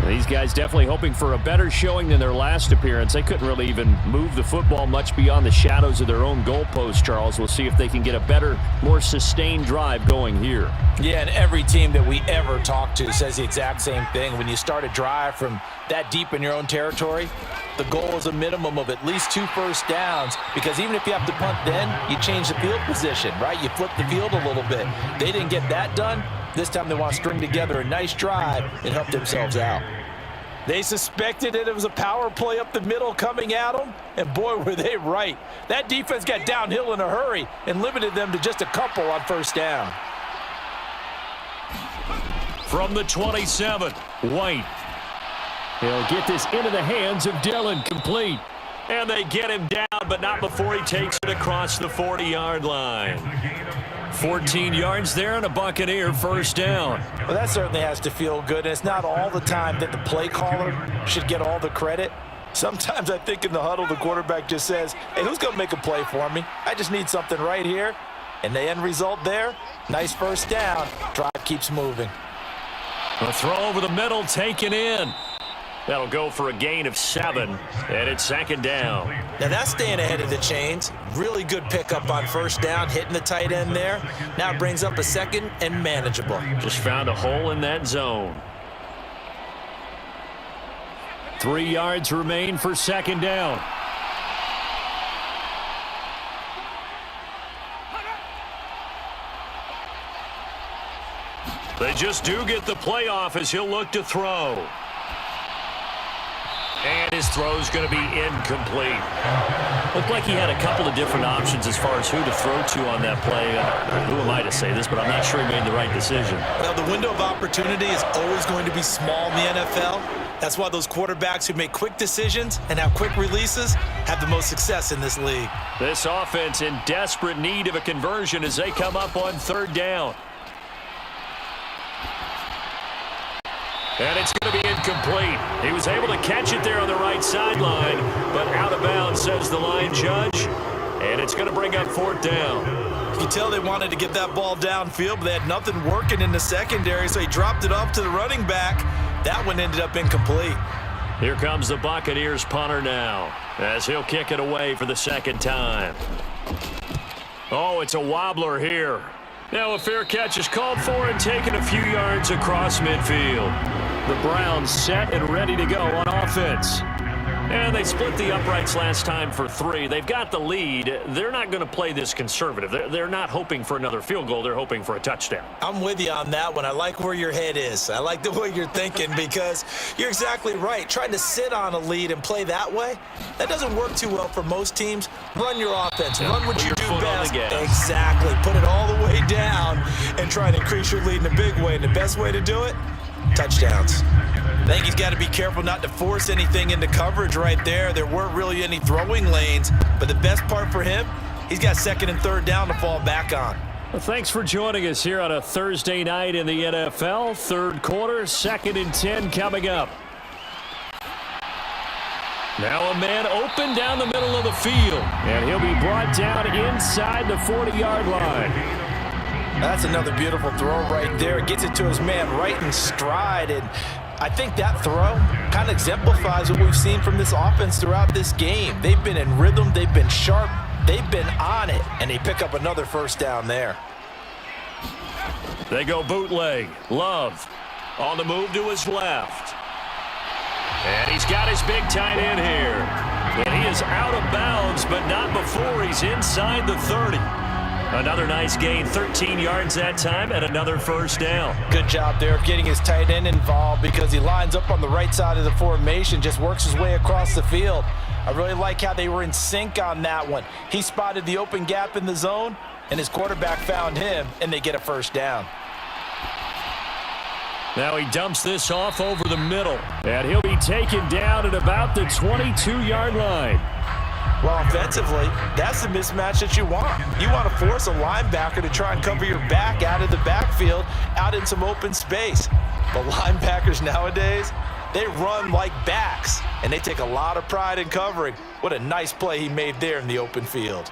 Speaker 1: These guys definitely hoping for a better showing than their last appearance. They couldn't really even move the football much beyond the shadows of their own goalpost, Charles. We'll see if they can get a better, more sustained drive going here.
Speaker 2: Yeah, and every team that we ever talk to says the exact same thing. When you start a drive from that deep in your own territory, the goal is a minimum of at least 2 first downs, because even if you have to punt then, you change the field position, right? You flip the field a little bit. They didn't get that done. This time they want to string together a nice drive and help themselves out. They suspected that it was a power play up the middle coming at them, and boy, were they right. That defense got downhill in a hurry and limited them to just a couple on first down.
Speaker 1: From the 27, White. He'll get this into the hands of Dillon, complete. And they get him down, but not before he takes it across the 40-yard line. 14 yards there and a Buccaneer first down.
Speaker 2: Well, that certainly has to feel good. And it's not all the time that the play caller should get all the credit. Sometimes I think in the huddle, the quarterback just says, hey, who's going to make a play for me? I just need something right here. And the end result there, nice first down. Drive keeps moving.
Speaker 1: A throw over the middle, taken in. That'll go for a gain of 7, and it's second down.
Speaker 2: Now that's staying ahead of the chains. Really good pickup on first down, hitting the tight end there. Now it brings up a second and manageable.
Speaker 1: Just found a hole in that zone. 3 yards remain for second down. They just do get the playoff as he'll look to throw. And his throw's going to be incomplete. Looked like he had a couple of different options as far as who to throw to on that play. Who am I to say this, but I'm not sure he made the right decision.
Speaker 3: Well, the window of opportunity is always going to be small in the NFL. That's why those quarterbacks who make quick decisions and have quick releases have the most success in this league.
Speaker 1: This offense in desperate need of a conversion as they come up on third down. And it's going to be incomplete. He was able to catch it there on the right sideline, but out of bounds, says the line judge. And it's going to bring up fourth down.
Speaker 3: You can tell they wanted to get that ball downfield, but they had nothing working in the secondary, so he dropped it off to the running back. That one ended up incomplete.
Speaker 1: Here comes the Buccaneers punter now, as he'll kick it away for the second time. Oh, it's a wobbler here. Now a fair catch is called for and taken a few yards across midfield. The Browns set and ready to go on offense. And they split the uprights last time for 3. They've got the lead. They're not going to play this conservative. They're not hoping for another field goal. They're hoping for a touchdown.
Speaker 2: I'm with you on that one. I like where your head is. I like the way you're thinking because you're exactly right. Trying to sit on a lead and play that way, that doesn't work too well for most teams. Run your offense. Run what you do best. Exactly. Put it all the way down and try and increase your lead in a big way. And the best way to do it, touchdowns.
Speaker 3: I think he's got to be careful not to force anything into coverage right there. There weren't really any throwing lanes, but the best part for him, he's got 2nd and 3rd down to fall back on.
Speaker 1: Well, thanks for joining us here on a Thursday night in the NFL. 3rd quarter, 2nd and 10 coming up. Now a man open down the middle of the field, and he'll be brought down inside the 40-yard line.
Speaker 3: That's another beautiful throw right there. Gets it to his man right in stride, and I think that throw kind of exemplifies what we've seen from this offense throughout this game. They've been in rhythm, they've been sharp, they've been on it, and they pick up another 1st down there.
Speaker 1: They go bootleg. Love on the move to his left. And he's got his big tight end here. And he is out of bounds, but not before he's inside the 30. Another nice gain, 13 yards that time, and another 1st down.
Speaker 3: Good job there of getting his tight end involved because he lines up on the right side of the formation, just works his way across the field. I really like how they were in sync on that one. He spotted the open gap in the zone, and his quarterback found him, and they get a 1st down.
Speaker 1: Now he dumps this off over the middle, and he'll be taken down at about the 22-yard line.
Speaker 3: Well, offensively, that's the mismatch that you want. You want to force a linebacker to try and cover your back out of the backfield, out in some open space. But linebackers nowadays, they run like backs, and they take a lot of pride in covering. What a nice play he made there in the open field.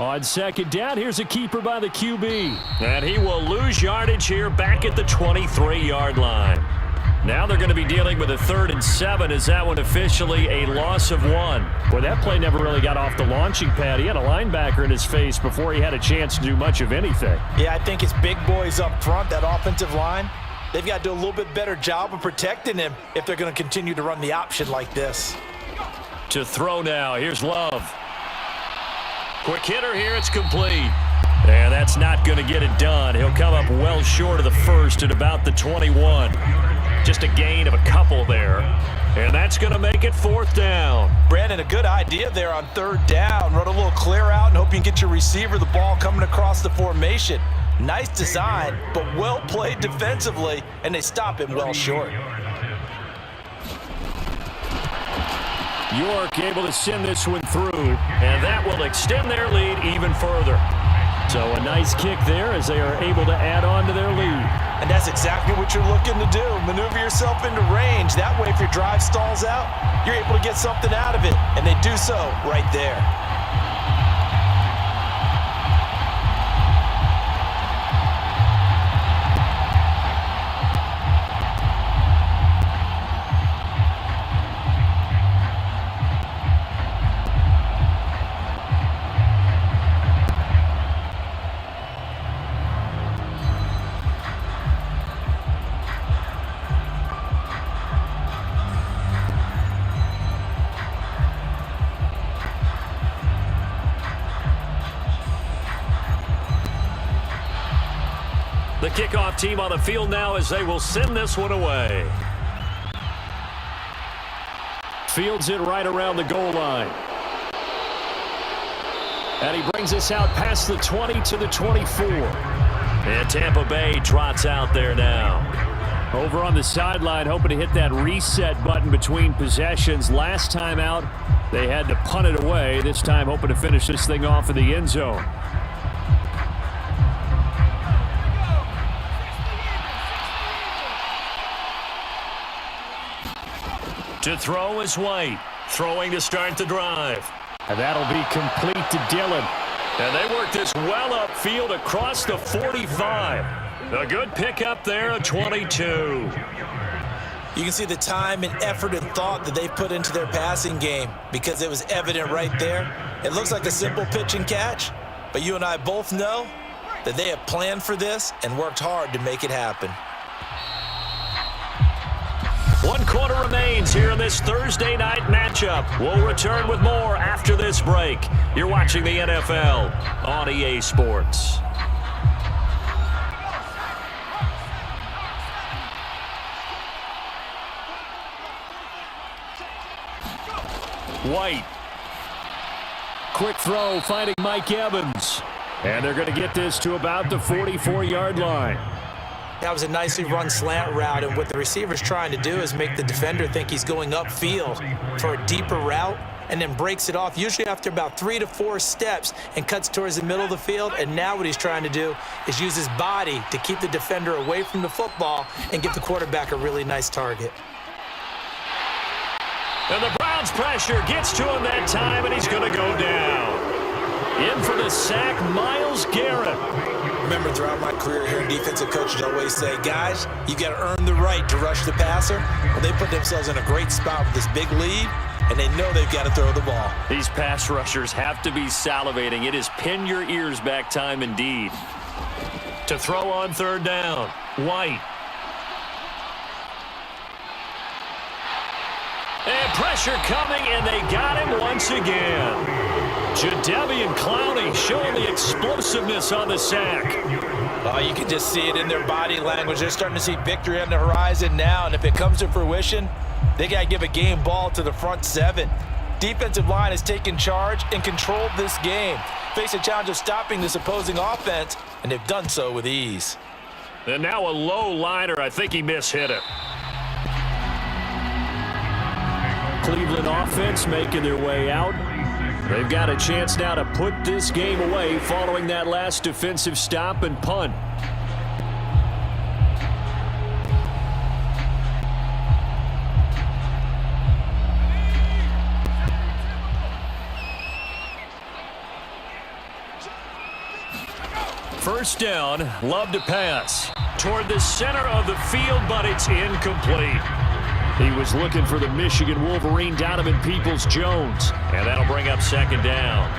Speaker 1: On 2nd down, here's a keeper by the QB. And he will lose yardage here back at the 23-yard line. Now they're going to be dealing with a 3rd and 7 as that one officially a loss of 1. Boy, that play never really got off the launching pad. He had a linebacker in his face before he had a chance to do much of anything.
Speaker 3: Yeah, I think it's big boys up front, that offensive line. They've got to do a little bit better job of protecting him if they're going to continue to run the option like this.
Speaker 1: To throw now, here's Love. Quick hitter here, it's complete. And that's not going to get it done. He'll come up well short of the 1st at about the 21. Just a gain of a couple there. And that's going to make it 4th down.
Speaker 3: Brandon, a good idea there on 3rd down. Run a little clear out and hope you can get your receiver the ball coming across the formation. Nice design, but well played defensively, and they stop him well short.
Speaker 1: York able to send this one through, and that will extend their lead even further. So a nice kick there as they are able to add on to their lead.
Speaker 3: And that's exactly what you're looking to do. Maneuver yourself into range. That way, if your drive stalls out, you're able to get something out of it. And they do so right there.
Speaker 1: The kickoff team on the field now as they will send this one away. Fields it right around the goal line. And he brings us out past the 20 to the 24. And Tampa Bay trots out there now. Over on the sideline, hoping to hit that reset button between possessions. Last time out, they had to punt it away. This time, hoping to finish this thing off in the end zone. To throw is White. Throwing to start the drive. And that'll be complete to Dillon. And they work this well upfield across the 45. A good pickup there at 22.
Speaker 2: You can see the time and effort and thought that they put into their passing game because it was evident right there.
Speaker 3: It looks like a simple pitch and catch, but you and I both know that they have planned for this and worked hard to make it happen.
Speaker 1: 1 quarter remains here in this Thursday night matchup. We'll return with more after this break. You're watching the NFL on EA Sports. White. Quick throw, finding Mike Evans. And they're going to get this to about the 44-yard line.
Speaker 2: That was a nicely run slant route, and what the receiver's trying to do is make the defender think he's going upfield for a deeper route, and then breaks it off, usually after about 3 to 4 steps, and cuts towards the middle of the field. And now what he's trying to do is use his body to keep the defender away from the football and give the quarterback a really nice target.
Speaker 1: And the Browns' pressure gets to him that time, and he's going to go down. In for the sack, Myles Garrett.
Speaker 3: Remember, throughout my career here, defensive coaches always say, guys, you got to earn the right to rush the passer. Well, they put themselves in a great spot with this big lead, and they know they've got to throw the ball.
Speaker 1: These pass rushers have to be salivating. It is pin your ears back time indeed. To throw on third down, White. And pressure coming, and they got him once again. Jadeveon Clowney showing the explosiveness on the sack.
Speaker 3: Oh, you can just see it in their body language. They're starting to see victory on the horizon now, and if it comes to fruition, they got to give a game ball to the front 7. Defensive line has taken charge and controlled this game. Face a challenge of stopping this opposing offense, and they've done so with ease.
Speaker 1: And now a low liner. I think he mishit it. Cleveland offense making their way out. They've got a chance now to put this game away following that last defensive stop and punt. First down, Love to pass toward the center of the field, but it's incomplete. He was looking for the Michigan Wolverine, Donovan Peoples-Jones, and that'll bring up second down.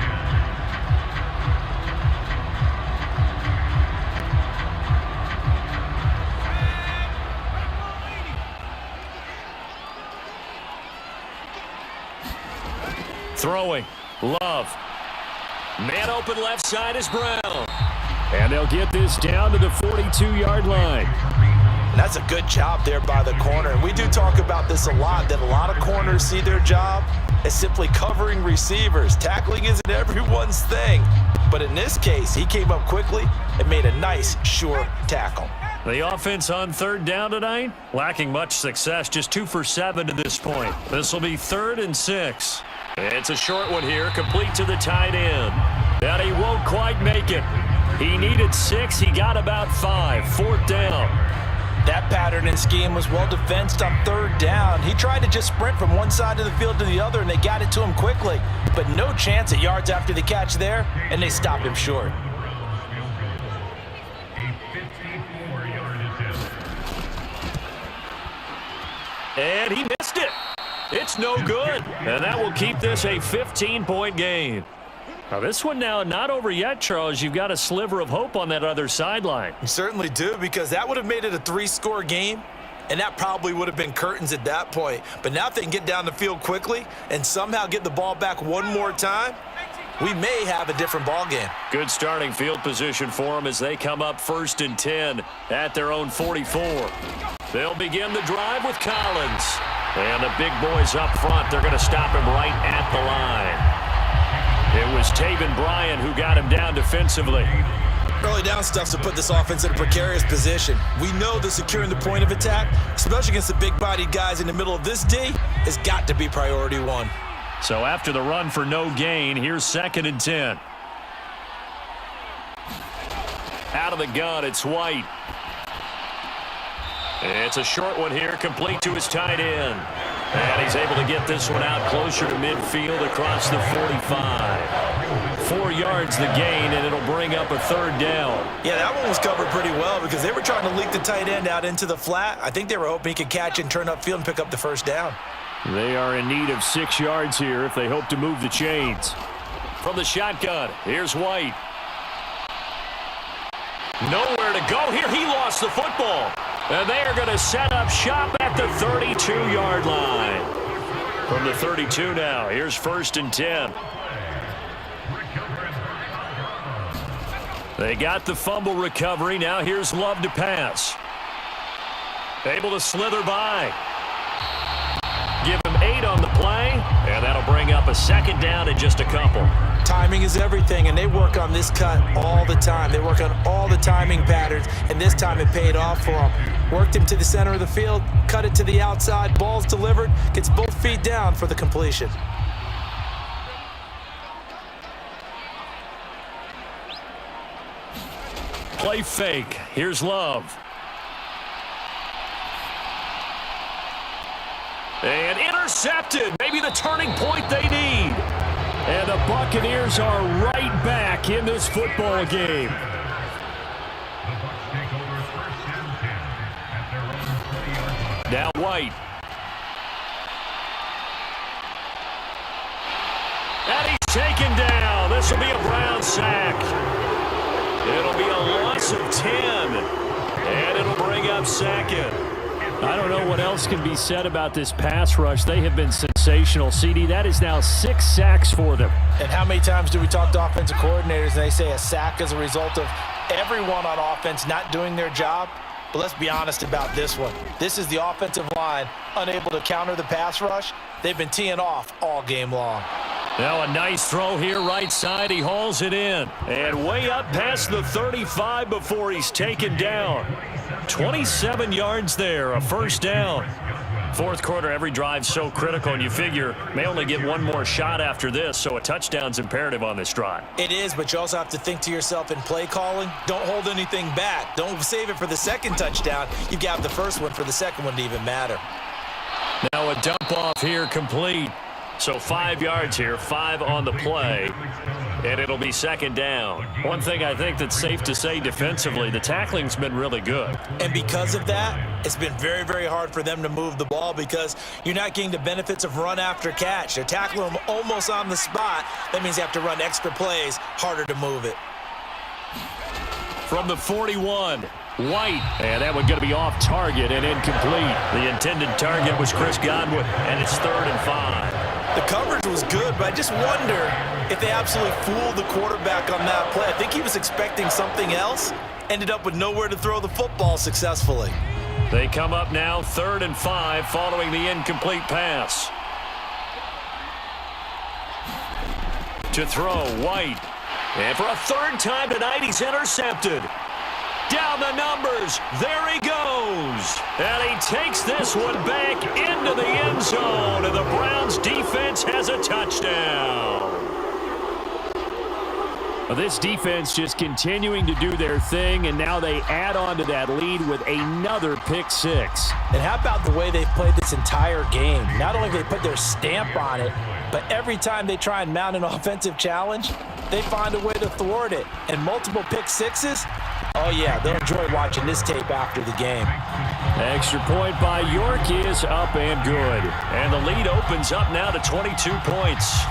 Speaker 1: Throwing, Love. Man open left side is Brown. And they'll get this down to the 42-yard line.
Speaker 3: And that's a good job there by the corner. And we do talk about this a lot, that a lot of corners see their job as simply covering receivers. Tackling isn't everyone's thing. But in this case, he came up quickly and made a nice, sure tackle.
Speaker 1: The offense on third down tonight, lacking much success, just 2 for 7 to this point. This will be 3rd and 6. It's a short one here, complete to the tight end. And he won't quite make it. He needed 6, he got about 5. 4th down.
Speaker 3: That pattern and scheme was well defensed on third down. He tried to just sprint from one side of the field to the other, and they got it to him quickly. But no chance at yards after the catch there, and they stopped him short.
Speaker 1: And he missed it. It's no good. And that will keep this a 15-point game. Now this one now not over yet, Charles. You've got a sliver of hope on that other sideline.
Speaker 3: You certainly do, because that would have made it a 3-score game, and that probably would have been curtains at that point. But now if they can get down the field quickly and somehow get the ball back one more time, we may have a different ball game.
Speaker 1: Good starting field position for them as they come up 1st and 10 at their own 44. They'll begin the drive with Collins. And the big boys up front, they're going to stop him right at the line. It was Taven Bryan who got him down defensively.
Speaker 3: Early down stuff to put this offense in a precarious position. We know that securing the point of attack, especially against the big-bodied guys in the middle of this D, has got to be priority 1.
Speaker 1: So after the run for no gain, here's 2nd and 10. Out of the gun, it's White. It's a short one here, complete to his tight end. And he's able to get this one out closer to midfield across the 45. 4 yards the gain, and it'll bring up a 3rd down.
Speaker 3: Yeah, that one was covered pretty well because they were trying to leak the tight end out into the flat. I think they were hoping he could catch and turn upfield and pick up the 1st down.
Speaker 1: They are in need of 6 yards here if they hope to move the chains. from the shotgun. Here's White. Nowhere to go here. He lost the football. And they are going to set up shop at the 32-yard line. From the 32 now, here's 1st and 10. They got the fumble recovery. Now here's Love to pass. Able to slither by. Give him 8 on the play, and that'll bring up a 2nd down and just a couple.
Speaker 2: Timing is everything, and they work on this cut all the time. They work on all the timing patterns, and this time it paid off for them. Worked him to the center of the field, cut it to the outside, ball's delivered, gets both feet down for the completion.
Speaker 1: Play fake. Here's Love. And intercepted. Maybe the turning point they need. And the Buccaneers are right back in this football game. Now White. And he's taken down. This will be a Brown sack. It'll be a loss of 10. And it'll bring up 2nd.
Speaker 4: I don't know what else can be said about this pass rush. They have been sensational, CD. That is now 6 sacks for them.
Speaker 2: And how many times do we talk to offensive coordinators and they say a sack is a result of everyone on offense not doing their job? But let's be honest about this one. This is the offensive line unable to counter the pass rush. They've been teeing off all game long.
Speaker 1: Now a nice throw here right side. He hauls it in. And way up past the 35 before he's taken down. 27 yards there, a 1st down. 4th quarter, every drive's so critical, and you figure may only get one more shot after this, so a touchdown's imperative on this drive.
Speaker 2: It is, but you also have to think to yourself in play calling, don't hold anything back. Don't save it for the 2nd touchdown. You got the 1st one for the 2nd one to even matter.
Speaker 1: Now a dump off here complete. So 5 yards here, 5 on the play, and it'll be 2nd down. One thing I think that's safe to say defensively, the tackling's been really good.
Speaker 2: And because of that, it's been very, very hard for them to move the ball because you're not getting the benefits of run after catch. They're tackling them almost on the spot. That means you have to run extra plays, harder to move it.
Speaker 1: From the 41, White, and that one going to be off target and incomplete. The intended target was Chris Godwin, and it's 3rd and 5.
Speaker 2: The coverage was good, but I just wonder if they absolutely fooled the quarterback on that play. I think he was expecting something else, ended up with nowhere to throw the football successfully.
Speaker 1: They come up now 3rd and 5 following the incomplete pass. To throw, White. And for a 3rd time tonight, he's intercepted. Down the numbers. There he goes. And he takes this one back into the end zone. And the Browns defense has a touchdown.
Speaker 4: Well, this defense just continuing to do their thing, and now they add on to that lead with another pick 6.
Speaker 2: And how about the way they've played this entire game? Not only have they put their stamp on it, but every time they try and mount an offensive challenge, they find a way to thwart it. And multiple pick 6s, oh yeah, they'll enjoy watching this tape after the game.
Speaker 1: Extra point by York is up and good. And the lead opens up now to 22 points.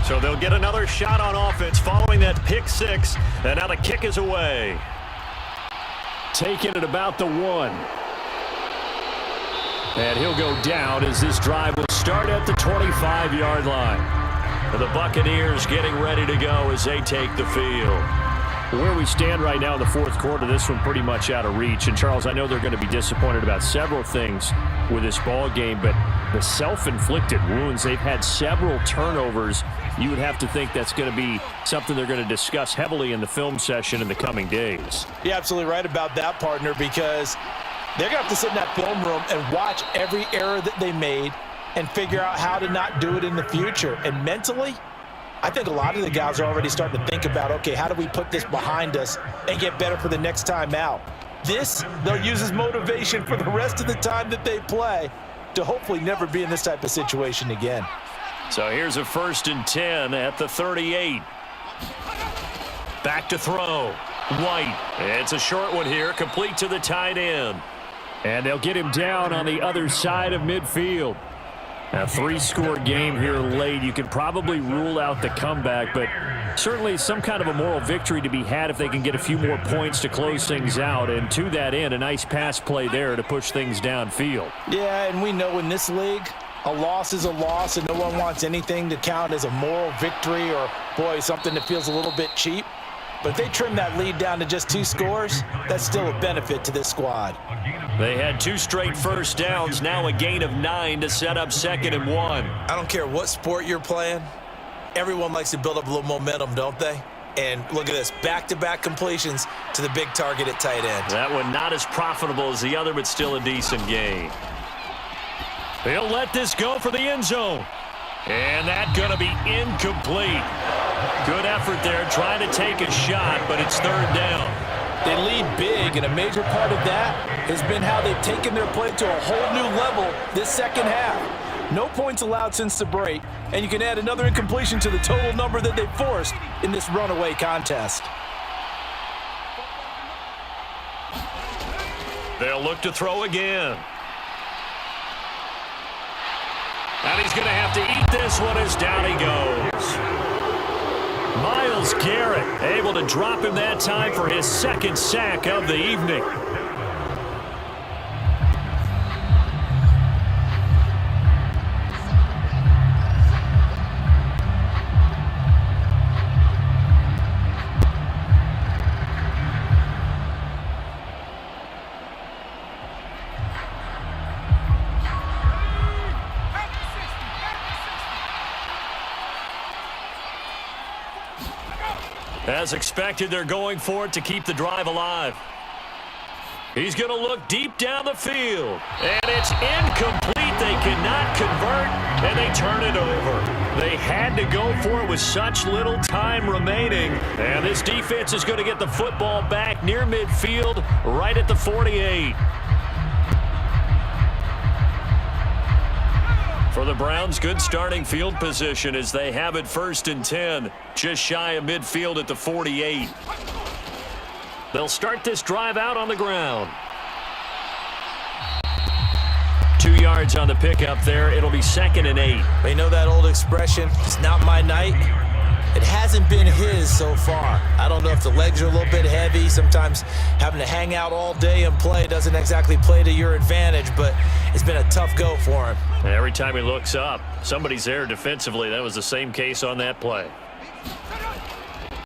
Speaker 1: So they'll get another shot on offense following that pick 6. And now the kick is away.
Speaker 4: Taking it about the 1. And he'll go down as this drive will start at the 25-yard line.
Speaker 1: The Buccaneers getting ready to go as they take the field.
Speaker 4: Where we stand right now in the fourth quarter, this one pretty much out of reach. And, Charles, I know they're going to be disappointed about several things with this ball game, but the self-inflicted wounds, they've had several turnovers. You would have to think that's going to be something they're going to discuss heavily in the film session in the coming days.
Speaker 2: You're absolutely right about that, partner, because they're going to have to sit in that film room and watch every error that they made and figure out how to not do it in the future. And mentally, I think a lot of the guys are already starting to think about, okay, how do we put this behind us and get better for the next time out? This, they'll use as motivation for the rest of the time that they play to hopefully never be in this type of situation again.
Speaker 1: So here's a 1st and 10 at the 38. Back to throw. White. It's a short one here, complete to the tight end.
Speaker 4: And they'll get him down on the other side of midfield. A 3-score game here late. You could probably rule out the comeback, but certainly some kind of a moral victory to be had if they can get a few more points to close things out. And to that end, a nice pass play there to push things downfield.
Speaker 2: Yeah, and we know in this league, a loss is a loss, and no one wants anything to count as a moral victory or, boy, something that feels a little bit cheap. But if they trim that lead down to just 2 scores, that's still a benefit to this squad.
Speaker 1: They had 2 straight first downs, now a gain of 9 to set up 2nd and 1.
Speaker 3: I don't care what sport you're playing. Everyone likes to build up a little momentum, don't they? And look at this, back-to-back completions to the big target at tight end.
Speaker 1: That one not as profitable as the other, but still a decent gain. They'll let this go for the end zone. And that's going to be incomplete. Good effort there, trying to take a shot, but it's 3rd down.
Speaker 2: They lead big, and a major part of that has been how they've taken their play to a whole new level this second half. No points allowed since the break, and you can add another incompletion to the total number that they forced in this runaway contest.
Speaker 1: They'll look to throw again. And he's going to have to eat this one as down he goes. Myles Garrett able to drop him that time for his 2nd sack of the evening. As expected, they're going for it to keep the drive alive. He's going to look deep down the field. And it's incomplete. They cannot convert, and they turn it over. They had to go for it with such little time remaining. And this defense is going to get the football back near midfield, right at the 48. For the Browns, good starting field position as they have it 1st and 10, just shy of midfield at the 48. They'll start this drive out on the ground. 2 yards on the pickup there. It'll be 2nd and 8.
Speaker 2: They know that old expression, it's not my night. It hasn't been his so far. I don't know if the legs are a little bit heavy. Sometimes having to hang out all day and play doesn't exactly play to your advantage, but it's been a tough go for him.
Speaker 1: And every time he looks up, somebody's there defensively. That was the same case on that play.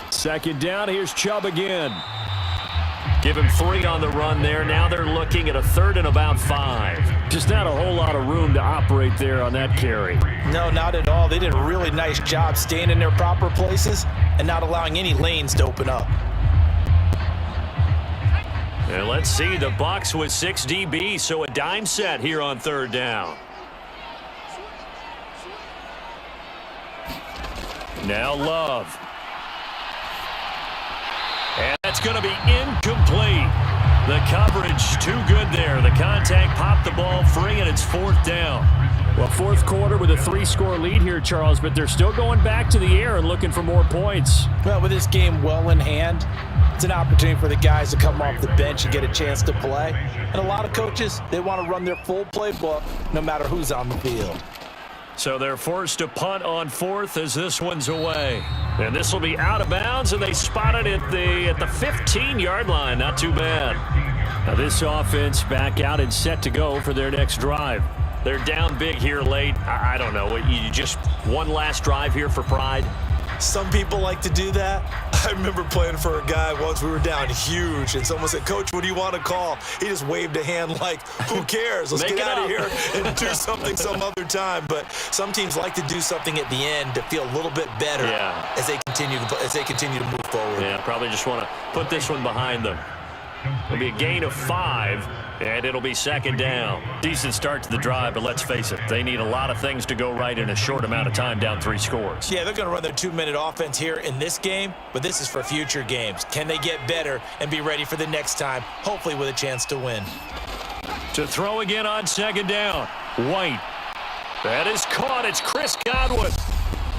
Speaker 4: 2nd down, here's Chubb again.
Speaker 1: Give him 3 on the run there. Now they're looking at a 3rd and about 5.
Speaker 4: Just not a whole lot of room to operate there on that carry.
Speaker 2: No, not at all. They did a really nice job staying in their proper places and not allowing any lanes to open up.
Speaker 1: And let's see, the Bucs with 6 DBs, so a dime set here on 3rd down. Now Love. And that's going to be incomplete. The coverage too good there. The contact popped the ball free, and it's 4th down.
Speaker 4: Well, 4th quarter with a 3-score lead here, Charles, but they're still going back to the air and looking for more points.
Speaker 2: Well, with this game well in hand, it's an opportunity for the guys to come off the bench and get a chance to play. And a lot of coaches, they want to run their full playbook no matter who's on the field.
Speaker 1: So they're forced to punt on 4th as this one's away. And this will be out of bounds, and they spot it at the 15-yard line. Not too bad. Now this offense back out and set to go for their next drive. They're down big here late. I don't know. You just one last drive here for pride?
Speaker 3: Some people like to do that. I remember playing for a guy once. We were down huge, and someone said, "Coach, what do you want to call?" He just waved a hand like, "Who cares? Let's get out of here and do something some other time." But some teams like to do something at the end to feel a little bit better as they continue to move forward.
Speaker 1: Yeah, probably just want to put this one behind them. It'll be a gain of 5, and it'll be second down. Decent start to the drive, but let's face it, they need a lot of things to go right in a short amount of time, down 3 scores.
Speaker 2: Yeah, they're going to run their 2-minute offense here in this game, but this is for future games. Can they get better and be ready for the next time, hopefully with a chance to win?
Speaker 1: To throw again on second down. White. That is caught. It's Chris Godwin.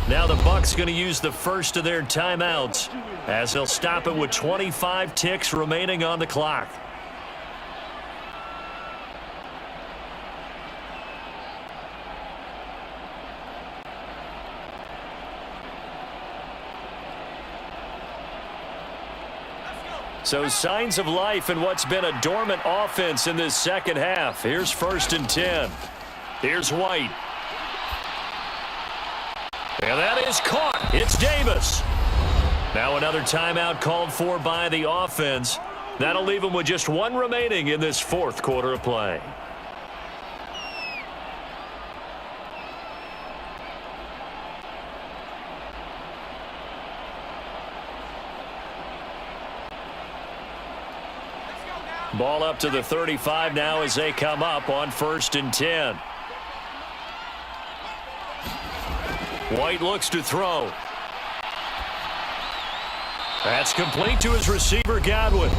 Speaker 1: Now the Bucs going to use the first of their timeouts as they'll stop it with 25 ticks remaining on the clock. So signs of life in what's been a dormant offense in this second half. Here's 1st and 10. Here's White. And that is caught. It's Davis. Now another timeout called for by the offense. That'll leave them with just 1 remaining in this 4th quarter of play. Ball up to the 35 now as they come up on 1st and 10. White looks to throw. That's complete to his receiver, Godwin.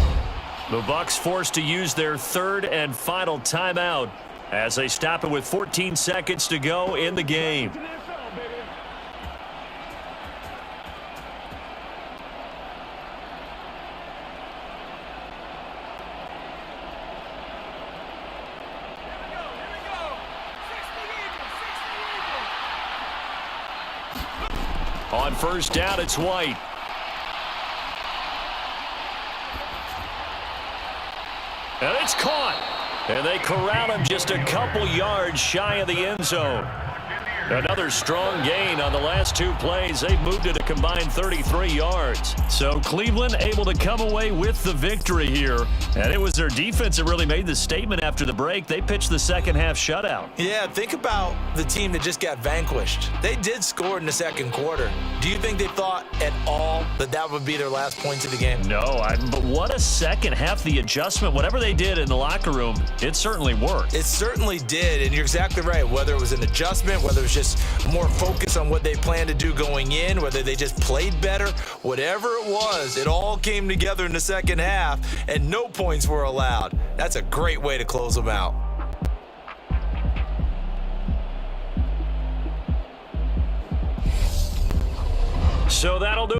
Speaker 1: The Bucs forced to use their 3rd and final timeout as they stop it with 14 seconds to go in the game. On 1st down, it's White. And it's caught. And they corral him just a couple yards shy of the end zone. Another strong gain on the last 2 plays. They've moved it a combined 33 yards. So Cleveland able to come away with the victory here. And it was their defense that really made the statement after the break. They pitched the second half shutout.
Speaker 2: Yeah, think about the team that just got vanquished. They did score in the 2nd quarter. Do you think they thought at all that that would be their last points of the game?
Speaker 1: No, but what a second half. The adjustment, whatever they did in the locker room, it certainly worked.
Speaker 2: It certainly did, and you're exactly right. Whether it was an adjustment, whether it was just more focus on what they planned to do going in, whether they just played better, whatever it was, it all came together in the second half, and no points were allowed. That's a great way to close them out.
Speaker 1: So that'll do